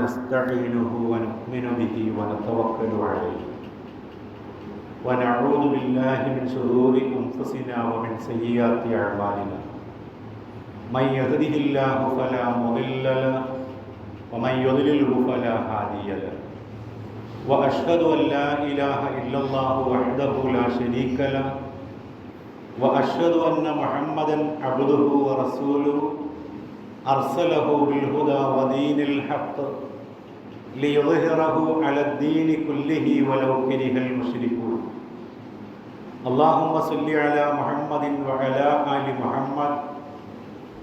نستعينه ونؤمن به ونتوكل عليه ونعوذ بالله من شرور أنفسنا ومن سيئات أعمالنا من يهده الله فلا مضل له ومن يضلله فلا هادي له وأشهد أن لا إله إلا الله وحده لا شريك له وأشهد أن محمدا عبده ورسوله أرسله بالهدى ودين الحق ليظهره على الدين كله ولو كره المشركون اللهم صل على محمد وعلى آل محمد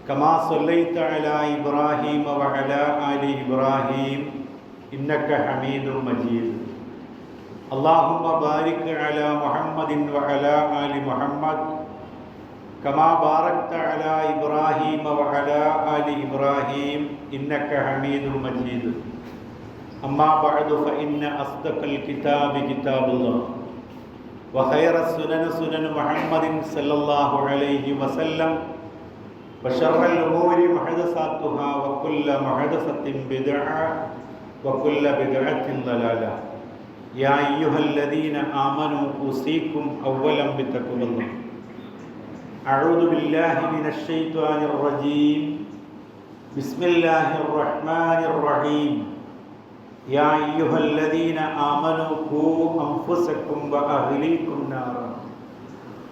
كما صليت على إبراهيم وعلى آل إبراهيم إنك حميد مجيد اللهم بارك على محمد وعلى آل محمد كما باركت على إبراهيم وعلى آل إبراهيم إنك حميد مجيد أما بعد فإن أصدق الكتاب كتاب الله وخير السنن سنن محمد صلى الله عليه وسلم وشر الأمور محدثاتها وكل محدثة بدعة وكل بدعة ضلالة يا أيها الذين آمنوا أوصيكم أولا بتقوى الله أعوذ بالله من الشيطان الرجيم بسم الله الرحمن الرحيم يا أيها الذين آمنوا قوا أنفسكم وأهليكم نارا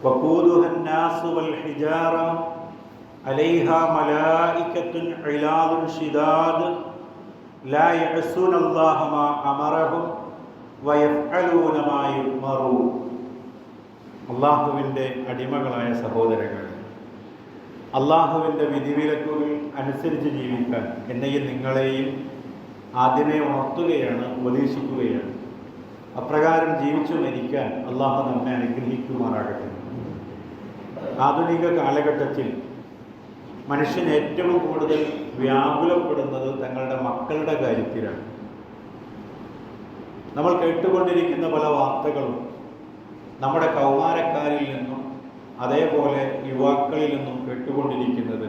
وقودها الناس والحجارة عليها ملائكة غلاظ شداد لا يعصون الله ما أمرهم ويفعلون ما يؤمرون. അള്ളാഹുവിൻ്റെ അടിമകളായ സഹോദരങ്ങൾ, അള്ളാഹുവിൻ്റെ വിധിവിലക്കുകൾ അനുസരിച്ച് ജീവിക്കാൻ എന്നെയും നിങ്ങളെയും ആദ്യമേ ഉണർത്തുകയാണ്, ഉപദേശിക്കുകയാണ്. അപ്രകാരം ജീവിച്ചു മരിക്കാൻ അള്ളാഹു നമ്മെ അനുഗ്രഹിക്കുമാറാകട്ടെ. ആധുനിക കാലഘട്ടത്തിൽ മനുഷ്യൻ ഏറ്റവും കൂടുതൽ വ്യാകുലപ്പെടുന്നത് തങ്ങളുടെ മക്കളുടെ കാര്യത്തിലാണ്. നമ്മൾ കേട്ടുകൊണ്ടിരിക്കുന്ന പല വാർത്തകളും നമ്മുടെ കൗമാരക്കാരിൽ നിന്നും അതേപോലെ യുവാക്കളിൽ നിന്നും കേട്ടുകൊണ്ടിരിക്കുന്നത്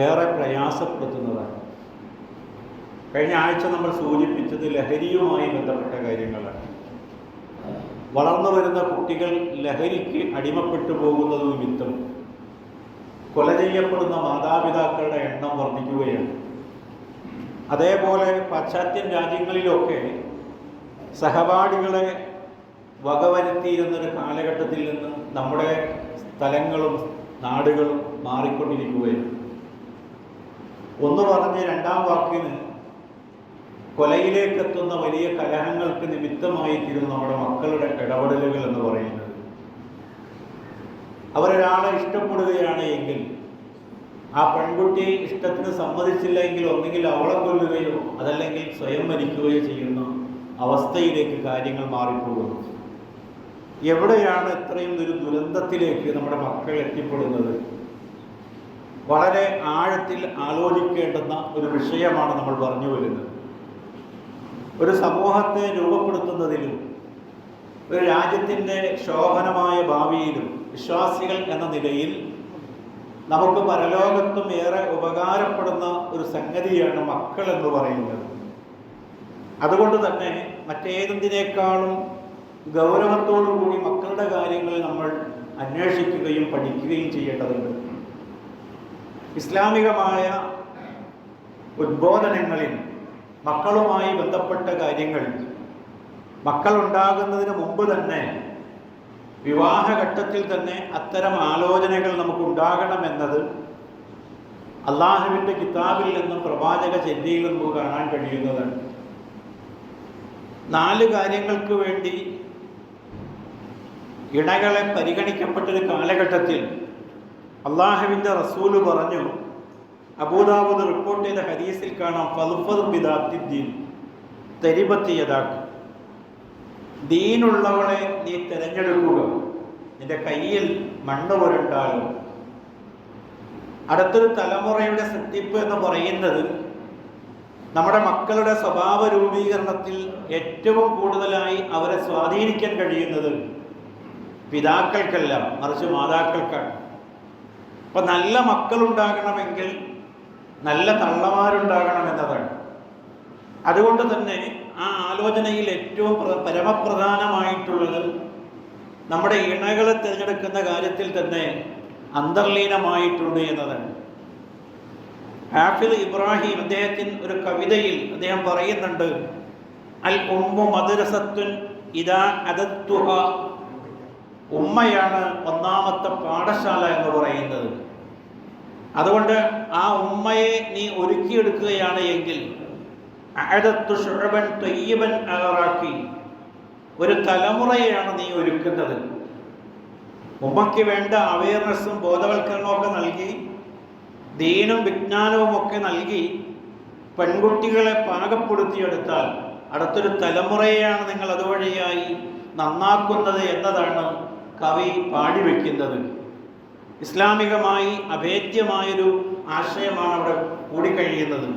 ഏറെ പ്രയാസപ്പെടുത്തുന്നതാണ്. കഴിഞ്ഞ ആഴ്ച നമ്മൾ സൂചിപ്പിച്ചത് ലഹരിയുമായി ബന്ധപ്പെട്ട കാര്യങ്ങളാണ്. വളർന്നു വരുന്ന കുട്ടികൾ ലഹരിക്ക് അടിമപ്പെട്ടു പോകുന്നത് നിമിത്തം കൊല ചെയ്യപ്പെടുന്ന മാതാപിതാക്കളുടെ എണ്ണം വർദ്ധിക്കുകയാണ്. അതേപോലെ പാശ്ചാത്യ രാജ്യങ്ങളിലൊക്കെ സഹപാഠികളെ വകവരുത്തിയിരുന്നൊരു കാലഘട്ടത്തിൽ നിന്ന് നമ്മുടെ സ്ഥലങ്ങളും നാടുകളും മാറിക്കൊണ്ടിരിക്കുകയാണ്. ഒന്ന് പറഞ്ഞ് രണ്ടാം വാക്കിന് കൊലയിലേക്കെത്തുന്ന വലിയ കലഹങ്ങൾക്ക് നിമിത്തമായി തീരുന്ന നമ്മുടെ മക്കളുടെ ഇടപെടലുകൾ എന്ന് പറയുന്നത്. അവരൊരാളെ ഇഷ്ടപ്പെടുകയാണ് എങ്കിൽ ആ പെൺകുട്ടി ഇഷ്ടത്തിന് സമ്മതിച്ചില്ല എങ്കിൽ ഒന്നുകിൽ അവളെ കൊല്ലുകയോ അതല്ലെങ്കിൽ സ്വയം മരിക്കുകയോ ചെയ്യുന്ന അവസ്ഥയിലേക്ക് കാര്യങ്ങൾ മാറിപ്പോകുന്നു. എവിടെയാണ് ഇത്രയും ഒരു ദുരന്തത്തിലേക്ക് നമ്മുടെ മക്കൾ എത്തിപ്പെടുന്നത്? വളരെ ആഴത്തിൽ ആലോചിക്കേണ്ടുന്ന ഒരു വിഷയമാണ് നമ്മൾ പറഞ്ഞു വരുന്നത്. ഒരു സമൂഹത്തെ രൂപപ്പെടുത്തുന്നതിലും ഒരു രാജ്യത്തിൻ്റെ ശോഭനമായ ഭാവിയിലും വിശ്വാസികൾ എന്ന നിലയിൽ നമുക്ക് പരലോകത്തും ഏറെ ഉപകാരപ്പെടുന്ന ഒരു സംഗതിയാണ് മക്കൾ എന്ന് പറയുന്നത്. അതുകൊണ്ട് തന്നെ മറ്റേതെന്തിനേക്കാളും ഗൗരവത്തോടു കൂടി മക്കളുടെ കാര്യങ്ങൾ നമ്മൾ അന്വേഷിക്കുകയും പഠിക്കുകയും ചെയ്യേണ്ടതുണ്ട്. ഇസ്ലാമികമായ ഉദ്ബോധനങ്ങളിൽ മക്കളുമായി ബന്ധപ്പെട്ട കാര്യങ്ങൾ മക്കളുണ്ടാകുന്നതിന് മുമ്പ് തന്നെ വിവാഹഘട്ടത്തിൽ തന്നെ അത്തരം ആലോചനകൾ നമുക്കുണ്ടാകണമെന്നത് അള്ളാഹുവിൻ്റെ കിതാബിൽ നിന്നും പ്രവാചക ചര്യയിൽ നിന്നും കാണാൻ കഴിയുന്നതാണ്. 4 കാര്യങ്ങൾക്ക് വേണ്ടി ഇണകളെ പരിഗണിക്കപ്പെട്ടൊരു കാലഘട്ടത്തിൽ അള്ളാഹുവിൻ്റെ റസൂല് പറഞ്ഞു, അബൂദാവൂദ് റിപ്പോർട്ട് ചെയ്ത ഹദീസിൽ കാണാം, ഫൽഫദ് ബിദാത്തിദ്ദീൻ തരിബത്ത് യദാക്, ദീനുള്ളവളെ നീ തിരഞ്ഞെടുക്കുക, നിന്റെ കയ്യിൽ മണ്ണ് പുരണ്ടാലും. അടുത്തൊരു തലമുറയുടെ സൃഷ്ടിപ്പ് എന്ന് പറയുന്നത് നമ്മുടെ മക്കളുടെ സ്വഭാവ രൂപീകരണത്തിൽ ഏറ്റവും കൂടുതലായി അവരെ സ്വാധീനിക്കാൻ കഴിയുന്നത് പിതാക്കൾക്കല്ല, മറിച്ച് മാതാക്കൾക്കാണ്. അപ്പം നല്ല മക്കളുണ്ടാകണമെങ്കിൽ നല്ല തള്ളമാരുണ്ടാകണം എന്നതാണ്. അതുകൊണ്ട് തന്നെ ആ ആലോചനയിൽ ഏറ്റവും പരമപ്രധാനമായിട്ടുള്ളത് നമ്മുടെ ഇണകളെ തിരഞ്ഞെടുക്കുന്ന കാര്യത്തിൽ തന്നെ അന്തർലീനമായിട്ടുണ്ട് എന്നതാണ്. ഹാഫിദ് ഇബ്രാഹിം അദ്ദേഹത്തിന് ഒരു കവിതയിൽ അദ്ദേഹം പറയുന്നുണ്ട്, അൽ ഉമ്മു മദ്രസത്തുൻ ഇദാ അദത്തുഹ, ഉമ്മയാണ് ഒന്നാമത്തെ പാഠശാല എന്ന് പറയുന്നത്. അതുകൊണ്ട് ആ ഉമ്മയെ നീ ഒരുക്കിയെടുക്കുകയാണ് എങ്കിൽ അഅദത്തു ശുഅബൻ തയ്യിബൻ അഗറാക്കി, ഒരു തലമുറയെയാണ് നീ ഒരുക്കുന്നത്. ഉമ്മയ്ക്ക് വേണ്ട അവയർനെസ്സും ബോധവൽക്കരണവും ഒക്കെ നൽകി, ദീനും വിജ്ഞാനവും ഒക്കെ നൽകി പെൺകുട്ടികളെ പാകപ്പെടുത്തിയെടുത്താൽ അടുത്തൊരു തലമുറയെയാണ് നിങ്ങൾ അതുവഴിയായി നന്നാക്കുന്നത് എന്നതാണ് കവി പാടിവെക്കുന്നത്. ഇസ്ലാമികമായി അഭേദ്യമായൊരു ആശയമാണ് അവിടെ കൂടിക്കഴിയുന്നത്.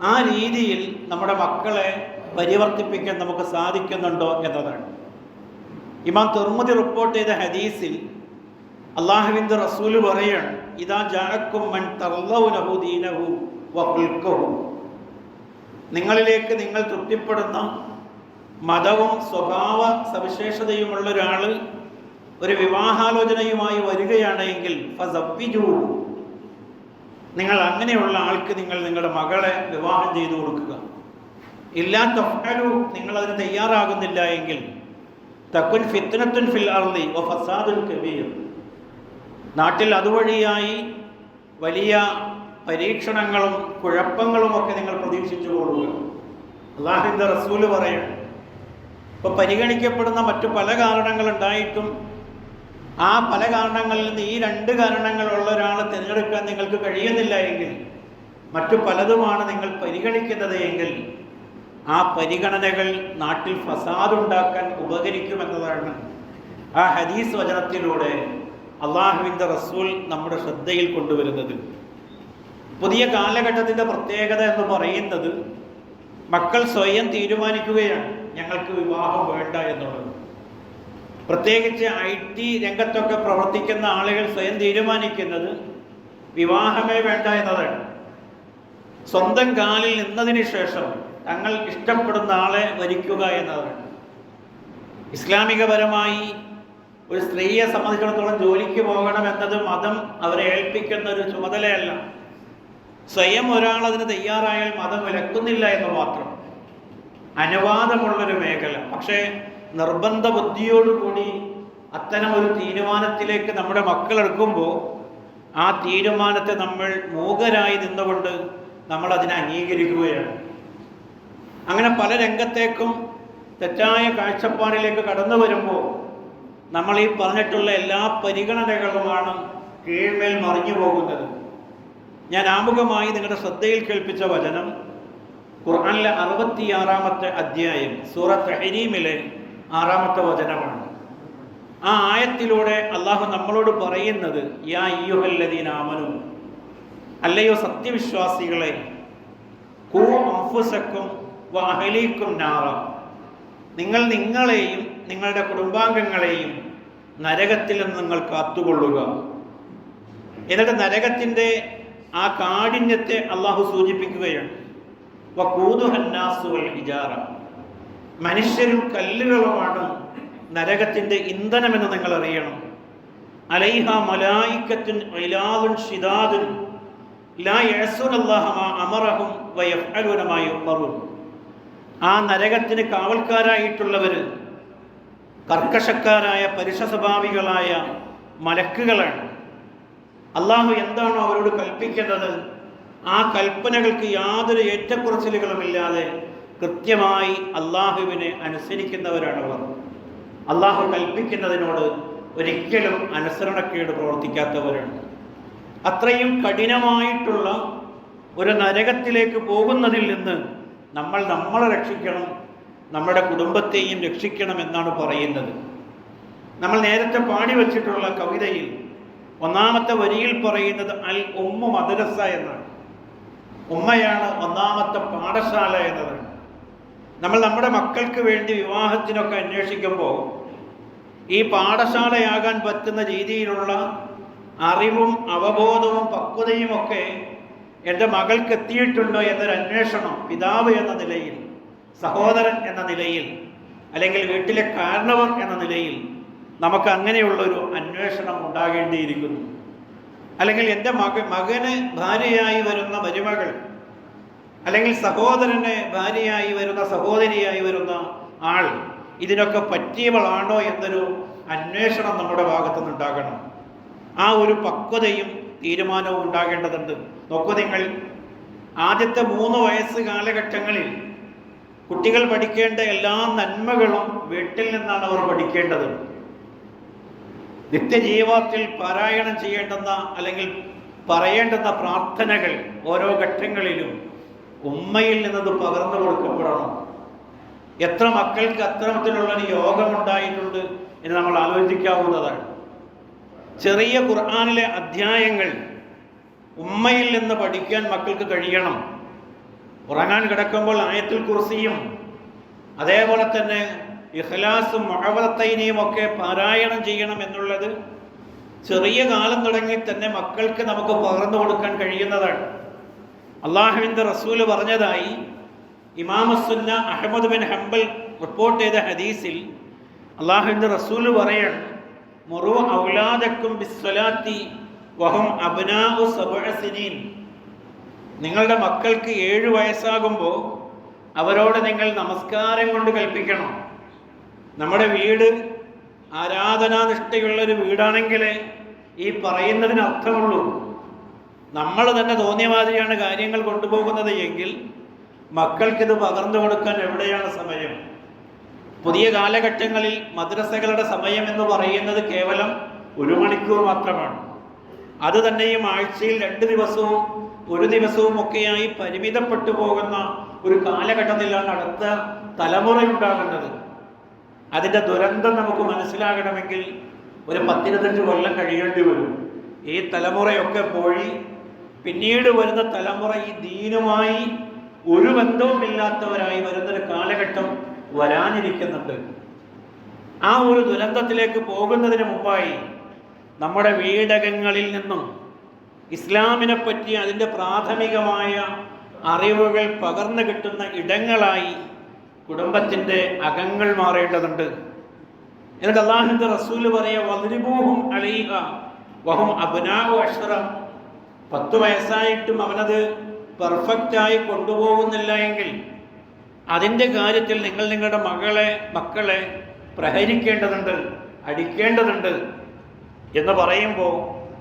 ആ രീതിയിൽ നമ്മുടെ മക്കളെ പരിവർത്തിപ്പിക്കാൻ നമുക്ക് സാധിക്കുന്നുണ്ടോ എന്നതാണ്. ഇമാം തിർമിദി റിപ്പോർട്ട് ചെയ്ത ഹദീസിൽ അല്ലാഹുവിൻ്റെ റസൂൽ പറയാണ്, ഇദാ ജാഅക്കും മൻ തർളൗനഹു ദീനഹു വഖുൽഖഹു, നിങ്ങളിലേക്ക് നിങ്ങൾ തൃപ്തിപ്പെടുന്ന മതവും സ്വഭാവ സവിശേഷതയുമുള്ള ഒരാൾ ഒരു വിവാഹാലോചനയുമായി വരികയാണെങ്കിൽ ഫസവ്വിജൂഹു, നിങ്ങൾ അങ്ങനെയുള്ള ആൾക്ക് നിങ്ങൾ നിങ്ങളുടെ മകളെ വിവാഹം ചെയ്തു കൊടുക്കുക. ഇല്ലാ തഫ്അലു, നിങ്ങൾ അതിന് തയ്യാറാകുന്നില്ല എങ്കിൽ തകുൻ ഫിത്നത്തുൻ ഫിൽ അർളി വ ഫസാദുൻ കബീർ, നാട്ടിൽ അതുവഴിയായി വലിയ പരീക്ഷണങ്ങളും കുഴപ്പങ്ങളും ഒക്കെ നിങ്ങൾ പ്രതീക്ഷിച്ചു കൊള്ളുക. അല്ലാഹുവിൻ്റെ റസൂല് പറയും, ഇപ്പോൾ പരിഗണിക്കപ്പെടുന്ന മറ്റു പല കാരണങ്ങളുണ്ടായിട്ടും ആ പല കാരണങ്ങളിൽ നിന്ന് ഈ രണ്ട് കാരണങ്ങളുള്ള ഒരാളെ തിരഞ്ഞെടുക്കാൻ നിങ്ങൾക്ക് കഴിയുന്നില്ല എങ്കിൽ മറ്റു പലതുമാണ് നിങ്ങൾ പരിഗണിക്കുന്നത് എങ്കിൽ ആ പരിഗണനകൾ നാട്ടിൽ ഫസാദുണ്ടാക്കാൻ ഉപകരിക്കുമെന്നതാണ് ആ ഹദീസ് വചനത്തിലൂടെ അള്ളാഹുവിൻ്റെ റസൂൽ നമ്മുടെ ശ്രദ്ധയിൽ കൊണ്ടുവരുന്നത്. പുതിയ കാലഘട്ടത്തിൻ്റെ പ്രത്യേകത എന്ന് പറയുന്നത് മക്കൾ സ്വയം തീരുമാനിക്കുകയാണ് ഞങ്ങൾക്ക് വിവാഹം വേണ്ട എന്നുള്ളത്. പ്രത്യേകിച്ച് IT രംഗത്തൊക്കെ പ്രവർത്തിക്കുന്ന ആളുകൾ സ്വയം തീരുമാനിക്കുന്നത് വിവാഹമേ വേണ്ട എന്നതാണ്. സ്വന്തം കാലിൽ നിന്നതിന് ശേഷം തങ്ങൾ ഇഷ്ടപ്പെടുന്ന ആളെ വരിക്കുക എന്നതാണ്. ഇസ്ലാമികപരമായി ഒരു സ്ത്രീയെ സംബന്ധിച്ചിടത്തോളം ജോലിക്ക് പോകണം എന്നത് മതം അവരെ ഏൽപ്പിക്കുന്ന ഒരു ചുമതലയല്ല. സ്വയം ഒരാൾ അതിന് തയ്യാറായാൽ മതം വിലക്കുന്നില്ല എന്ന് മാത്രം, അനുവാദമുള്ളൊരു മേഖല. പക്ഷേ നിർബന്ധ ബുദ്ധിയോടുകൂടി അത്തരമൊരു തീരുമാനത്തിലേക്ക് നമ്മുടെ മക്കളെടുക്കുമ്പോൾ ആ തീരുമാനത്തെ നമ്മൾ മൂകരായി നിന്നുകൊണ്ട് നമ്മൾ അതിനെ അംഗീകരിക്കുകയാണ്. അങ്ങനെ പല രംഗത്തേക്കും തെറ്റായ കാഴ്ചപ്പാടിലേക്ക് കടന്നു വരുമ്പോൾ നമ്മൾ ഈ പറഞ്ഞിട്ടുള്ള എല്ലാ പരിഗണനകളുമാണ് കീഴ്മേൽ മറിഞ്ഞു പോകുന്നത്. ഞാൻ ആമുഖമായി നിങ്ങളുടെ ശ്രദ്ധയിൽ കേൾപ്പിച്ച വചനം ഖുർആനിലെ 66-ാമത്തെ അധ്യായം സൂറത്ത് തഹ്രീമിലെ 6-ാമത്തെ വചനമാണ്. ആ ആയത്തിലൂടെ അള്ളാഹു നമ്മളോട് പറയുന്നത്, യാ അയ്യുഹല്ലദീന ആമനൂ, അല്ലയോ സത്യവിശ്വാസികളെ, ഖൂ അൻഫുസക്കും വ അഹ്ലീക്കും നാറ, നിങ്ങൾ നിങ്ങളെയും നിങ്ങളുടെ കുടുംബാംഗങ്ങളെയും നരകത്തിൽ നിന്ന് നിങ്ങൾ കാത്തുകൊള്ളുക. എന്നിട്ട് നരകത്തിൻ്റെ ആ കാഠിന്യത്തെ അള്ളാഹു സൂചിപ്പിക്കുകയാണ്. വഖൂദുഹന്നാസു വൽ ഹിജാറ, മനുഷ്യരും കല്ലുകളുമാണ് നരകത്തിൻ്റെ ഇന്ധനമെന്ന് നിങ്ങൾ അറിയണം. അലൈഹ മലായിക്കത്തുൻ ഇലാദുൻ ഷിദാദുൻ ലാ യഅസുനല്ലാഹ മാ അമറഹും വയഫ്അലൂന മാ യുഅ്മറൂൻ. ആ നരകത്തിന് കാവൽക്കാരായിട്ടുള്ളവർ കർക്കശക്കാരായ പരുഷ സ്വഭാവികളായ മലക്കുകളാണ്. അള്ളാഹു എന്താണോ അവരോട് കൽപ്പിക്കുന്നത് ആ കൽപ്പനകൾക്ക് യാതൊരു ഏറ്റക്കുറച്ചിലുകളുമില്ലാതെ കൃത്യമായി അള്ളാഹുവിനെ അനുസരിക്കുന്നവരാണവർ. അള്ളാഹു കൽപ്പിക്കുന്നതിനോട് ഒരിക്കലും അനുസരണക്കേട് പ്രവർത്തിക്കാത്തവരാണ്. അത്രയും കഠിനമായിട്ടുള്ള ഒരു നരകത്തിലേക്ക് പോകുന്നതിൽ നിന്ന് നമ്മളെ രക്ഷിക്കണം, നമ്മുടെ കുടുംബത്തെയും രക്ഷിക്കണം എന്നാണ് പറയുന്നത്. നമ്മൾ നേരത്തെ പാടി വച്ചിട്ടുള്ള കവിതയിൽ 1-ാമത്തെ വരിയിൽ പറയുന്നത് അൽ ഉമ്മു മദ്രസ എന്നാണ്. ഉമ്മയാണ് 1-ാമത്തെ പാഠശാല എന്നതാണ്. നമ്മൾ നമ്മുടെ മക്കൾക്ക് വേണ്ടി വിവാഹത്തിനൊക്കെ അന്വേഷിക്കുമ്പോൾ ഈ പാഠശാലയാകാൻ പറ്റുന്ന രീതിയിലുള്ള അറിവും അവബോധവും പക്വതയും ഒക്കെ എൻ്റെ മകൾക്ക് എത്തിയിട്ടുണ്ടോ എന്നൊരു അന്വേഷണം പിതാവ് എന്ന നിലയിൽ, സഹോദരൻ എന്ന നിലയിൽ, അല്ലെങ്കിൽ വീട്ടിലെ കാരണവർ എന്ന നിലയിൽ നമുക്ക് അങ്ങനെയുള്ളൊരു അന്വേഷണം ഉണ്ടാകേണ്ടിയിരിക്കുന്നു. അല്ലെങ്കിൽ എൻ്റെ മകന് ഭാര്യയായി വരുന്ന മരുമകൾ, അല്ലെങ്കിൽ സഹോദരന് ഭാര്യയായി വരുന്ന സഹോദരിയായി വരുന്ന ആൾ ഇതിനൊക്കെ പറ്റിയവളാണോ എന്നൊരു അന്വേഷണം നമ്മുടെ ഭാഗത്തുനിന്നുണ്ടാകണം. ആ ഒരു പക്വതയും തീരുമാനവും ഉണ്ടാകേണ്ടതുണ്ട്. നോക്കൂ നിങ്ങൾ, ആദ്യത്തെ 3 വയസ്സ് കാലഘട്ടങ്ങളിൽ കുട്ടികൾ പഠിക്കേണ്ട എല്ലാ നന്മകളും വീട്ടിൽ നിന്നാണ് അവർ പഠിക്കേണ്ടത്. നിത്യജീവിതത്തിൽ പാരായണം ചെയ്യേണ്ടുന്ന അല്ലെങ്കിൽ പറയേണ്ടുന്ന പ്രാർത്ഥനകൾ ഓരോ ഘട്ടങ്ങളിലും ഉമ്മയിൽ നിന്നത് പകർന്നു കൊടുക്കപ്പെടണം. എത്ര മക്കൾക്ക് അത്തരത്തിലുള്ളൊരു യോഗമുണ്ടായിട്ടുണ്ട് എന്ന് നമ്മൾ ആലോചിക്കാവുന്നതാണ്. ചെറിയ ഖുർആനിലെ അധ്യായങ്ങൾ ഉമ്മയിൽ നിന്ന് പഠിക്കാൻ മക്കൾക്ക് കഴിയണം. ഉറങ്ങാൻ കിടക്കുമ്പോൾ ആയത്തുൽ കുർസിയും അതേപോലെ തന്നെ ഇഖ്ലാസും മുഅവ്വദത്തൈനിയും ഒക്കെ പാരായണം ചെയ്യണം എന്നുള്ളത് ചെറിയ കാലം തുടങ്ങി തന്നെ മക്കൾക്ക് നമുക്ക് പകർന്നു കൊടുക്കാൻ കഴിയുന്നതാണ്. അള്ളാഹുവിൻ്റെ റസൂല് പറഞ്ഞതായി ഇമാമുസുന്ന അഹ്മദ് ബിൻ ഹംബൽ റിപ്പോർട്ട് ചെയ്ത ഹദീസിൽ അള്ളാഹുവിൻ്റെ റസൂല് പറയാണ്, മുറു ഔലാദക്കും ബിസ്സലാത്തി വഹും അബ്നാഉ 7 സിനീൻ. നിങ്ങളുടെ മക്കൾക്ക് 7 വയസ്സാകുമ്പോൾ അവരോട് നിങ്ങൾ നമസ്കാരം കൊണ്ട് കൽപ്പിക്കണം. നമ്മുടെ വീട് ആരാധനാനിഷ്ഠയുള്ളൊരു വീടാണെങ്കിലേ ഈ പറയുന്നതിന് അർത്ഥമുള്ളൂ. നമ്മൾ തന്നെ തോന്നിയ മാതിരിയാണ് കാര്യങ്ങൾ കൊണ്ടുപോകുന്നത് എങ്കിൽ മക്കൾക്കിത് പകർന്നു കൊടുക്കാൻ എവിടെയാണ് സമയം? പുതിയ കാലഘട്ടങ്ങളിൽ മദ്രസകളുടെ സമയം എന്ന് പറയുന്നത് കേവലം 1 മണിക്കൂർ മാത്രമാണ്. അത് തന്നെയും ആഴ്ചയിൽ 2 ദിവസവും 1 ദിവസവും ഒക്കെയായി പരിമിതപ്പെട്ടു പോകുന്ന ഒരു കാലഘട്ടത്തിലാണ് അടുത്ത തലമുറയുണ്ടാകുന്നത്. അതിൻ്റെ ദുരന്തം നമുക്ക് മനസ്സിലാകണമെങ്കിൽ ഒരു 10-25 കൊല്ലം കഴിയേണ്ടി വരും. ഈ തലമുറയൊക്കെ പോയി പിന്നീട് വരുന്ന തലമുറ ഈ ദീനുമായി ഒരു ബന്ധവുമില്ലാത്തവരായി വരുന്നൊരു കാലഘട്ടം വരാനിരിക്കുന്നുണ്ട്. ആ ഒരു ദുരന്തത്തിലേക്ക് പോകുന്നതിന് മുമ്പായി നമ്മുടെ വീടകങ്ങളിൽ നിന്നും ഇസ്ലാമിനെ പറ്റി അതിൻ്റെ പ്രാഥമികമായ അറിവുകൾ പകർന്നു കിട്ടുന്ന ഇടങ്ങളായി കുടുംബത്തിൻ്റെ അകങ്ങൾ മാറേണ്ടതുണ്ട്. എന്നിട്ട് അല്ലാഹുവിൻ്റെ റസൂല് പറയാ, വദ്രിബൂഹും അലൈഹ വഹും അബ്നാഉ 10. 10 വയസ്സായിട്ടും അവനത് പെർഫെക്റ്റായി കൊണ്ടുപോകുന്നില്ല എങ്കിൽ അതിൻ്റെ കാര്യത്തിൽ നിങ്ങൾ നിങ്ങളുടെ മക്കളെ പ്രഹരിക്കേണ്ടതുണ്ട്, അടിക്കേണ്ടതുണ്ട് എന്ന് പറയുമ്പോൾ